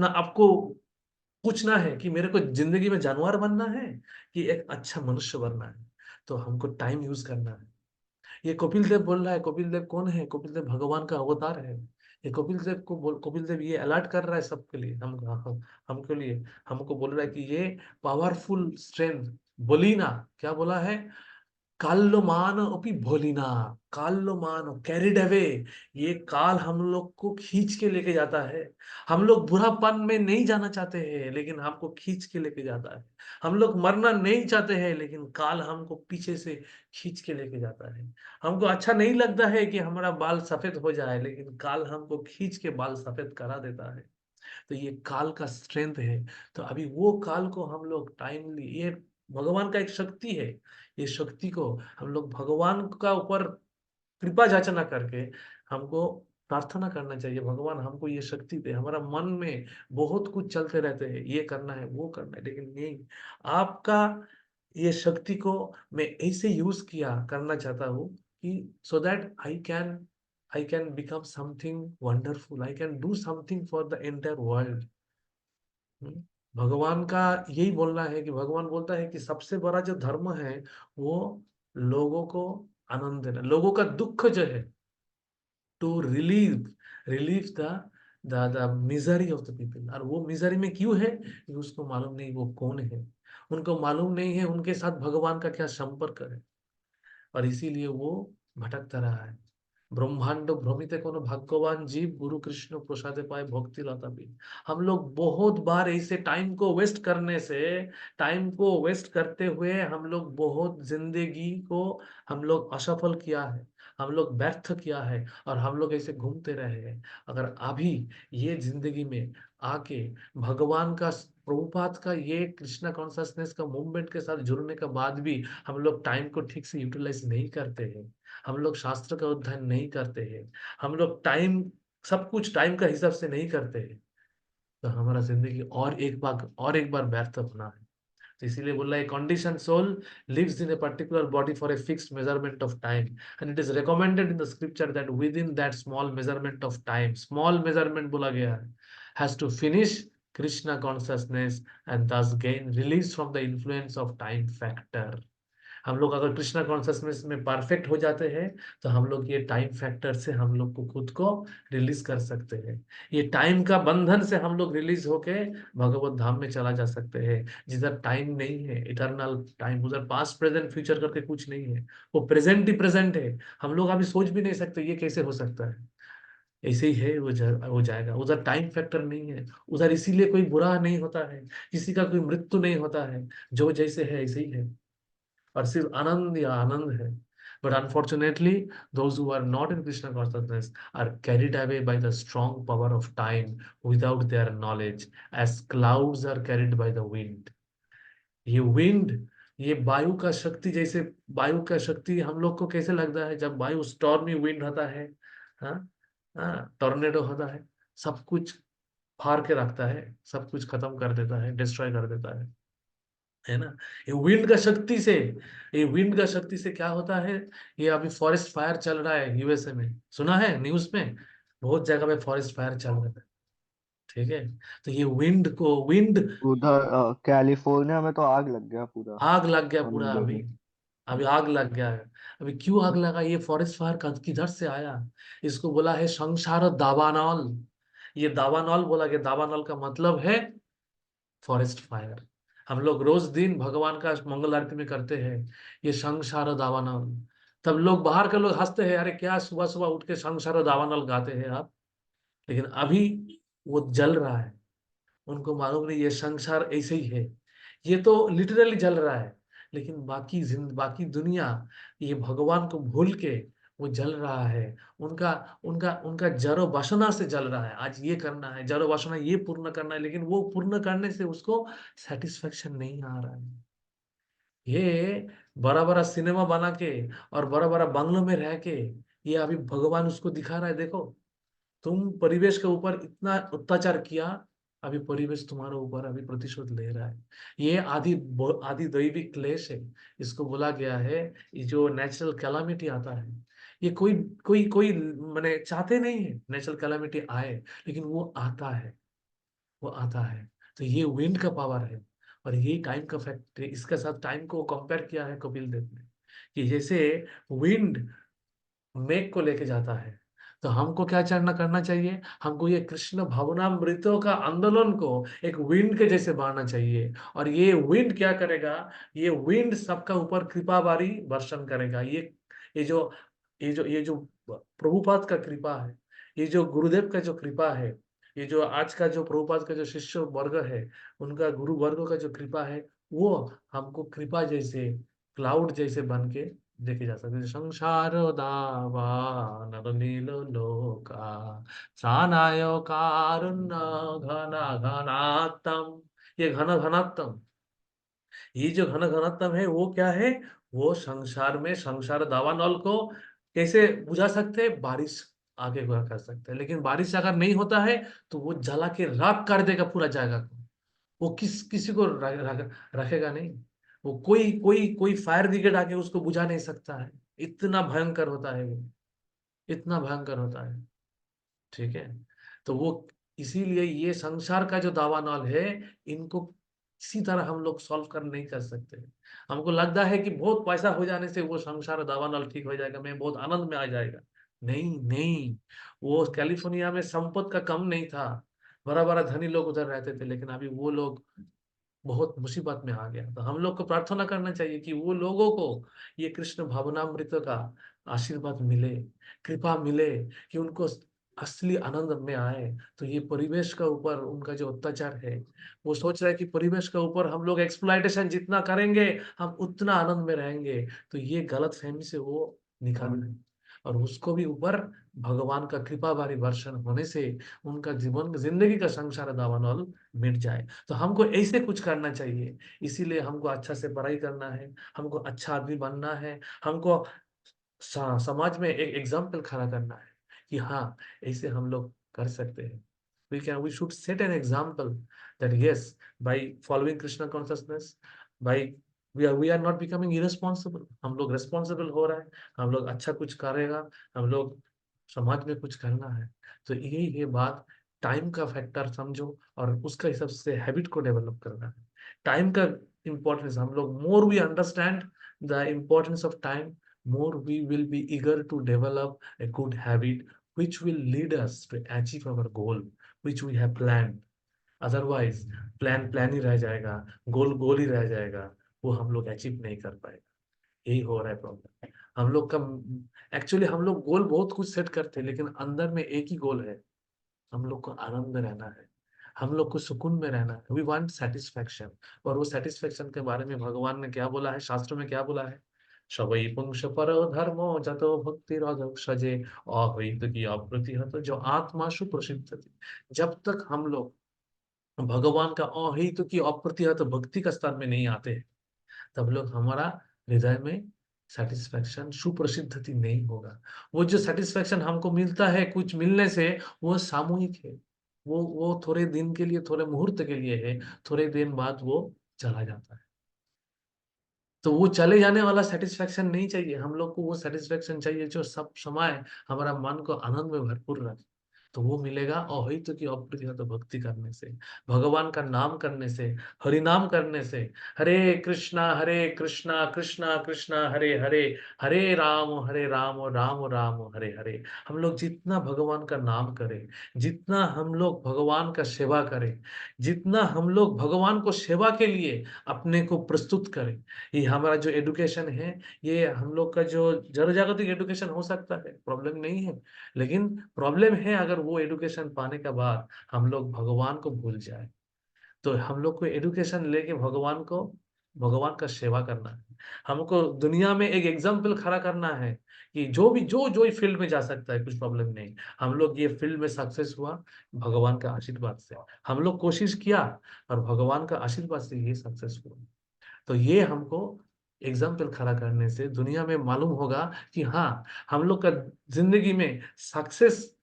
आपको पूछना है कि मेरे को जिंदगी में जानवर बनना है कि एक अच्छा मनुष्य बनना है। तो हमको टाइम यूज करना है। ये कपिल देव बोल रहा है, कपिल देव कौन है, कपिल देव भगवान का अवतार है। ये कपिल देव ये अलर्ट कर रहा है सबके लिए, हमके लिए, हमको बोल रहा है कि ये पावरफुल स्ट्रेंथ, बोलीना, क्या बोला है, काल्यमान अपि भोलिना, काल्यमान कैरिड अवे। ये काल हम लोग को खींच के लेके जाता है। हम लोग बुरापन में नहीं जाना चाहते हैं, लेकिन हमको खींच के लेके जाता है। हम लोग मरना नहीं चाहते हैं, लेकिन काल हमको पीछे से खींच के लेके जाता है। हमको अच्छा नहीं लगता है कि हमारा बाल सफेद हो जाए, लेकिन काल हमको खींच के बाल सफेद करा देता है। तो ये काल का स्ट्रेंथ है। तो अभी वो काल को हम लोग टाइमली, ये भगवान का एक शक्ति है, ये शक्ति को हम लोग भगवान का ऊपर कृपा जाचना करके हमको प्रार्थना करना चाहिए, भगवान हमको ये शक्ति दे। हमारा मन में बहुत कुछ चलते रहते हैं, ये करना है वो करना है, लेकिन नहीं, आपका ये शक्ति को मैं ऐसे यूज किया करना चाहता हूँ कि so that I can become something wonderful, I can do something for the entire world. भगवान का यही बोलना है कि भगवान बोलता है कि सबसे बड़ा जो धर्म है वो लोगों को आनंद देना, लोगों का दुख जो है, to relieve the misery of the people. और वो मिजरी में क्यों है, कि उसको मालूम नहीं वो कौन है, उनको मालूम नहीं है उनके साथ भगवान का क्या संपर्क है, और इसीलिए वो भटकता रहा है। ब्रह्मांड भ्रमित कोनो भाग्यवान जीव, गुरु कृष्ण प्रसादे पाए भक्ति लता भी। हम लोग बहुत बार ऐसे टाइम को वेस्ट करने से, टाइम को वेस्ट करते हुए हम लोग बहुत जिंदगी को हम लोग असफल किया है, हम लोग व्यर्थ किया है, और हम लोग ऐसे घूमते रहे हैं। अगर अभी ये जिंदगी में आके भगवान का, प्रभुपाद का ये कृष्णा कॉन्शसनेस का मूवमेंट के साथ जुड़ने के बाद भी हम लोग टाइम को ठीक से यूटिलाइज नहीं करते हैं, हम लोग शास्त्र का अध्ययन नहीं करते हैं, हम लोग टाइम, सब कुछ टाइम का हिसाब से नहीं करते हैं, तो हमारा जिंदगी और एक बार व्यर्थ होना है। तो इसीलिए बोल रहा है, condition soul lives in a particular body for a fixed measurement of time, and it is recommended in the scripture that within that small measurement of time, small measurement बोला गया है, has to finish Krishna consciousness and thus gain release from the influence of time factor। हम लोग अगर Krishna consciousness में perfect हो जाते हैं, तो हम लोग ये टाइम फैक्टर से हम लोग को खुद को रिलीज कर सकते हैं। ये टाइम का बंधन से हम लोग रिलीज होके भगवत धाम में चला जा सकते हैं, जिधर टाइम नहीं है, इटर्नल टाइम, उधर पास्ट प्रेजेंट फ्यूचर करके कुछ नहीं है, वो प्रेजेंट ही प्रेजेंट है। हम लोग अभी सोच भी नहीं सकते ये कैसे हो सकता है, ऐसे ही है, हो जाएगा। उधर टाइम फैक्टर नहीं है, उधर इसीलिए कोई बुरा नहीं होता है, किसी का कोई मृत्यु नहीं होता है, जो जैसे है ऐसे ही है। और सिर्फ आनंद या आनंद है। But unfortunately those who are not in Krishna consciousness are carried away by the strong power of time without their knowledge, as clouds are carried by the wind. ये विंड, ये वायु का शक्ति, जैसे वायु का शक्ति हम लोग को कैसे लगता है जब वायु स्टॉर्मी विंड होता है, हाँ हाँ, टॉर्नेडो होता है, सब कुछ फाड़ के रखता है, सब कुछ खत्म कर देता है, डिस्ट्रॉय कर देता है ना। ये विंड का शक्ति से, ये विंड का शक्ति से क्या होता है, ये अभी फॉरेस्ट फायर चल रहा है यूएसए में, सुना है न्यूज में, बहुत जगह पे फॉरेस्ट फायर चल रहा है। ठीक है, तो ये विंड को, विंड, उधर कैलिफोर्निया में तो आग लग गया पूरा। आग लग गया हम पूरा लोग अभी, अभी आग लग गया है। अभी क्यों आग लगा, ये फॉरेस्ट फायर किधर से आया, इसको बोला है संसार दावानल। ये दावानल बोला गया, दावानल का मतलब है फॉरेस्ट फायर। हम लोग रोज दिन भगवान का मंगल आरती में करते हैं ये संसार दावानल। तब लोग बाहर के लोग हंसते हैं, अरे क्या सुबह सुबह उठ के संसार दावानल गाते हैं आप। लेकिन अभी वो जल रहा है, उनको मालूम नहीं ये संसार ऐसे ही है, ये तो लिटरली जल रहा है। लेकिन बाकी दुनिया ये भगवान को भूल के वो जल रहा है। उनका उनका उनका जरो वासना से जल रहा है, आज ये करना है, जरो वासना ये पूर्ण करना है, लेकिन वो पूर्ण करने से उसको सेटिस्फेक्शन नहीं आ रहा है। ये बड़ा बड़ा सिनेमा बना के और बड़ा बड़ा बंगलों में रह के ये अभी भगवान उसको दिखा रहा है, देखो तुम परिवेश के ऊपर इतना अत्याचार किया, अभी परिवेश तुम्हारे ऊपर अभी प्रतिशोध ले रहा है। ये आदि दैविक क्लेश है, इसको बोला गया है। ये जो नेचुरल कैलामिटी आता है, ये कोई कोई कोई मैंने चाहते नहीं है नेचुरल कैलामिटी आए, लेकिन वो आता है, वो आता है। तो ये विंड का पावर है और ये टाइम का फैक्ट है। इसके साथ टाइम को कंपेयर किया है कपिल देव ने, कि जैसे विंड मेघ को लेके जाता है, तो हमको क्या चढ़ना करना चाहिए, हमको ये कृष्ण भावनामृतों का आंदोलन को एक विंड के जैसे बढ़ना चाहिए। और ये विंड क्या करेगा, ये विंड सबका ऊपर कृपा बारी वर्षण करेगा। ये जो ये जो प्रभुपाद का कृपा है, ये जो गुरुदेव का जो कृपा है, ये जो आज का जो प्रभुपाद का जो शिष्य वर्ग है, उनका गुरु वर्ग का जो कृपा है, वो हमको कृपा जैसे क्लाउड जैसे बन के देखे जा सकते हैं। संसार दावानल नील लोका सानाय कारुण्य घन घनात्तम। ये घन घनात्तम, ये जो घन घनात्तम है वो क्या है, वो संसार में संसार दावानल को कैसे बुझा सकते हैं, बारिश आगे हुआ कर सकते हैं। लेकिन बारिश अगर नहीं होता है तो वो जला के राख कर देगा पूरा जगह को, वो किसी को रखेगा नहीं। वो कोई फायर ब्रिगेड आके उसको बुझा नहीं सकता है, इतना भयंकर होता है वो, इतना भयंकर होता है। ठीक है, तो वो इसीलिए ये संसार का जो दावानल है, इनको किसी तरह हम लोग सॉल्व कर नहीं कर सकते। हमको लगता है कि बहुत पैसा हो जाने से वो संसार दावानल ठीक हो जाएगा, मैं बहुत आनंद में आ जाएगा। नहीं नहीं, वो कैलिफोर्निया में संपत्ति का कम नहीं था, बड़ा बड़ा धनी लोग उधर रहते थे, लेकिन अभी वो लोग बहुत मुसीबत में आ गया। तो हम लोग को प्रार्थना करना चाहिए कि वो लोगों को ये कृष्ण भावनामृत का आशीर्वाद मिले, कृपा मिले, कि उनको असली आनंद में आए। तो ये परिवेश का ऊपर उनका जो अत्याचार है, वो सोच रहा है कि परिवेश के ऊपर हम लोग एक्सप्लॉइटेशन जितना करेंगे हम उतना आनंद में रहेंगे। तो ये गलत फहमी से वो निकल रहे हैं, और उसको भी ऊपर भगवान का कृपा भारी वर्षण होने से उनका जीवन जिंदगी का संसार दावानल मिट जाए। तो हमको ऐसे कुछ करना चाहिए, इसीलिए हमको अच्छा से पढ़ाई करना है, हमको अच्छा आदमी बनना है, हमको समाज में एक एग्जाम्पल खड़ा करना है कि हाँ ऐसे हम लोग कर सकते हैं। we should set an example that yes, by following Krishna consciousness, by we are not becoming irresponsible, हम लोग responsible हो रहा है, हम लोग अच्छा कुछ करेगा, हम लोग समाज में कुछ करना है। तो यही है बात, टाइम का फैक्टर समझो और उसका हिसाब से हैबिट को डेवलप करना है। टाइम का इम्पोर्टेंस हम लोग, more we understand the importance of time, more we will be eager to develop a good habit which will lead us to achieve our goal which we have planned. Otherwise plan ही रह जाएगा, गोल ही रह जाएगा, वो हम लोग achieve नहीं कर पाएगा। यही हो रहा है प्रॉब्लम हम लोग का। एक्चुअली हम लोग गोल बहुत कुछ सेट करते हैं, लेकिन अंदर में एक ही गोल है, हम लोग को आनंद में रहना है। हम लोग को सुकून में रहना है, वी वांट सेटिस्फैक्शन। और वो सेटिस्फैक्शन के बारे में भगवान ने क्या बोला है, शास्त्र में क्या बोला है, सवै पुंस परो धर्मो जतो भक्ति सजे अहित की अप्रतिहत जो आत्मा सुप्रसिद्ध थी। जब तक हम लोग भगवान का अहित की अप्रतिहत भक्ति का स्तर में नहीं आते, तब लोग हमारा हृदय में सेटिस्फैक्शन सुप्रसिद्धति नहीं होगा। वो जो सेटिस्फैक्शन हमको मिलता है कुछ मिलने से, वो सामूहिक है, वो थोड़े दिन के लिए, थोड़े मुहूर्त के लिए है, थोड़े दिन बाद वो चला जाता है। तो वो चले जाने वाला सेटिस्फैक्शन नहीं चाहिए हम लोग को, वो सेटिस्फैक्शन चाहिए जो सब समय हमारा मन को आनंद में भरपूर रखे। तो वो मिलेगा अहित की अप्रतिहत भक्ति करने से, भगवान का नाम करने से, हरि नाम करने से। हरे कृष्णा कृष्णा कृष्णा हरे हरे, हरे राम राम राम हरे हरे। हम लोग जितना भगवान का नाम करें, जितना हम लोग भगवान का सेवा करें, जितना हम लोग भगवान को सेवा के लिए अपने को प्रस्तुत करें, ये हमारा जो एडुकेशन है, ये हम लोग का जो जड़ जागतिक एडुकेशन हो सकता है, प्रॉब्लम नहीं है। लेकिन प्रॉब्लम है अगर वो एडुकेशन पाने के बाद हम लोग भगवान को भूल जाए। तो हम लोग को एडुकेशन लेके भगवान का सेवा करना है। हमको दुनिया में एक एग्जाम्पल खड़ा करना है कि जो भी जो फील्ड में जा सकता है, कुछ प्रॉब्लम नहीं। हम लोग ये फील्ड में सक्सेस हुआ भगवान का आशीर्वाद से, हम लोग कोशिश किया और भगवान का आशीर्वाद से ये सक्सेस हुआ। तो ये हमको एग्जाम्पल खड़ा करने से दुनिया में मालूम होगा कि हाँ, हम लोग का जिंदगी में सक्सेस,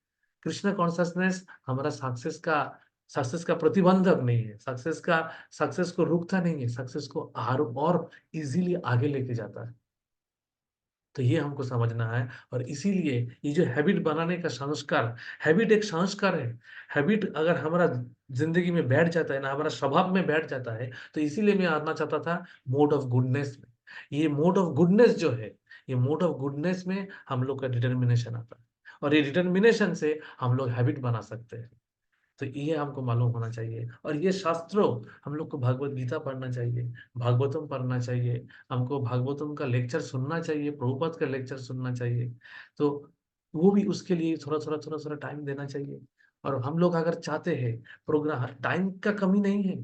कृष्ण कॉन्शसनेस हमारा सक्सेस का प्रतिबंधक नहीं है, सक्सेस को रुकता नहीं है, सक्सेस को और इजीली आगे लेके जाता है। तो ये हमको समझना है। और इसीलिए ये जो हैबिट बनाने का संस्कार, हैबिट एक संस्कार है। हैबिट अगर हमारा जिंदगी में बैठ जाता है ना, हमारा स्वभाव में बैठ जाता है, तो इसीलिए मैं आना चाहता था मोड ऑफ गुडनेस में। ये मोड ऑफ गुडनेस जो है, ये मोड ऑफ गुडनेस में हम लोग का डिटर्मिनेशन आता है, और ये डिटर्मिनेशन से हम लोग हैबिट बना सकते हैं। तो ये हमको मालूम होना चाहिए। और ये शास्त्रों, हम लोग को भगवत गीता पढ़ना चाहिए, भागवतम पढ़ना चाहिए, हमको भागवतम का लेक्चर सुनना चाहिए, प्रभुपाद का लेक्चर सुनना चाहिए। तो वो भी उसके लिए थोड़ा थोड़ा टाइम देना चाहिए। और हम लोग अगर चाहते हैं, प्रोग्राम, टाइम का कमी नहीं है,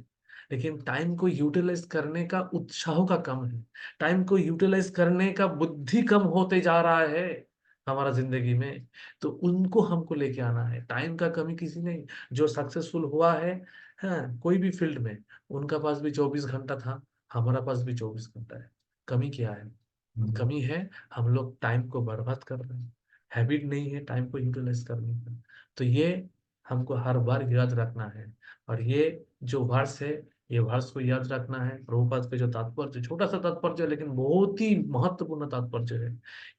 लेकिन टाइम को यूटिलाइज करने का उत्साह का कम है। टाइम को यूटिलाइज करने का बुद्धि कम होते जा रहा है हमारा जिंदगी में। तो उनको हमको लेके आना है। टाइम का कमी किसी नहीं, जो सक्सेसफुल हुआ है, हाँ, कोई भी फील्ड में, उनका पास भी 24 घंटा था, हमारा पास भी 24 घंटा है। कमी क्या है? कमी है हम लोग टाइम को बर्बाद कर रहे हैं, हैबिट नहीं है टाइम को यूटिलाइज करने का। तो ये हमको हर बार याद रखना है। और ये जो वर्ष है, ये वर्ष को याद रखना है। प्रभुपाद के जो तात्पर्य, छोटा सा तात्पर्य है लेकिन बहुत ही महत्वपूर्ण तात्पर्य है।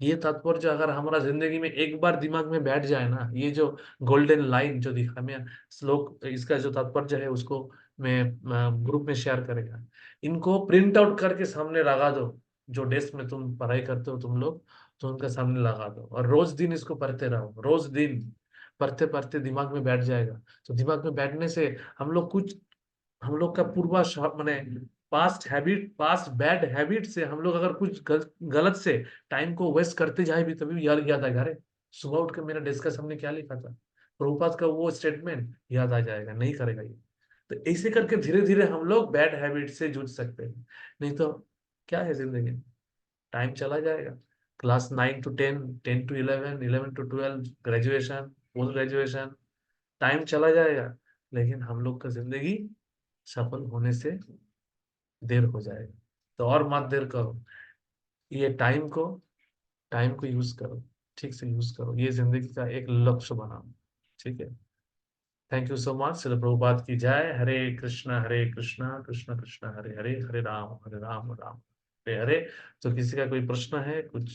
ये तात्पर्य अगर हमारा जिंदगी में एक बार दिमाग में बैठ जाए ना, ये जो गोल्डन लाइन जो दिखा, मैं श्लोक इसका जो तात्पर्य है उसको मैं ग्रुप में शेयर करेगा, इनको प्रिंट आउट करके सामने लगा दो। जो डेस्क में तुम पढ़ाई करते हो तुम लोग, तो उनका सामने लगा दो और रोज दिन इसको पढ़ते रहो। रोज दिन पढ़ते पढ़ते दिमाग में बैठ जाएगा। तो दिमाग में बैठने से हम लोग का पूर्वा माने पास्ट बैड हैबिट से हम लोग अगर कुछ गलत से टाइम को वेस्ट करते जाए भी, तभी याद आएगा, अरे सुबह उठ के मेरा डिस्कस हमने क्या लिखा था, प्रभुपाद का वो स्टेटमेंट याद आ जाएगा, नहीं करेगा ये। तो ऐसे करके धीरे धीरे हम लोग बैड हैबिट से जूझ सकते हैं। नहीं तो क्या है जिंदगी में, टाइम चला जाएगा। Class 9 to 10, 10 to 11, 11 to 12, graduation, post graduation, time चला जाएगा। लेकिन हम लोग का जिंदगी सफल होने से देर हो जाएगा। तो और मत देर करो, ये टाइम को यूज करो, ठीक से यूज करो, ये जिंदगी का एक लक्ष्य बनाओ। ठीक है। Thank you so much. Srila Prabhupada की जय। हरे कृष्णा कृष्ण कृष्ण हरे हरे, हरे राम राम हरे हरे। तो किसी का कोई प्रश्न है कुछ?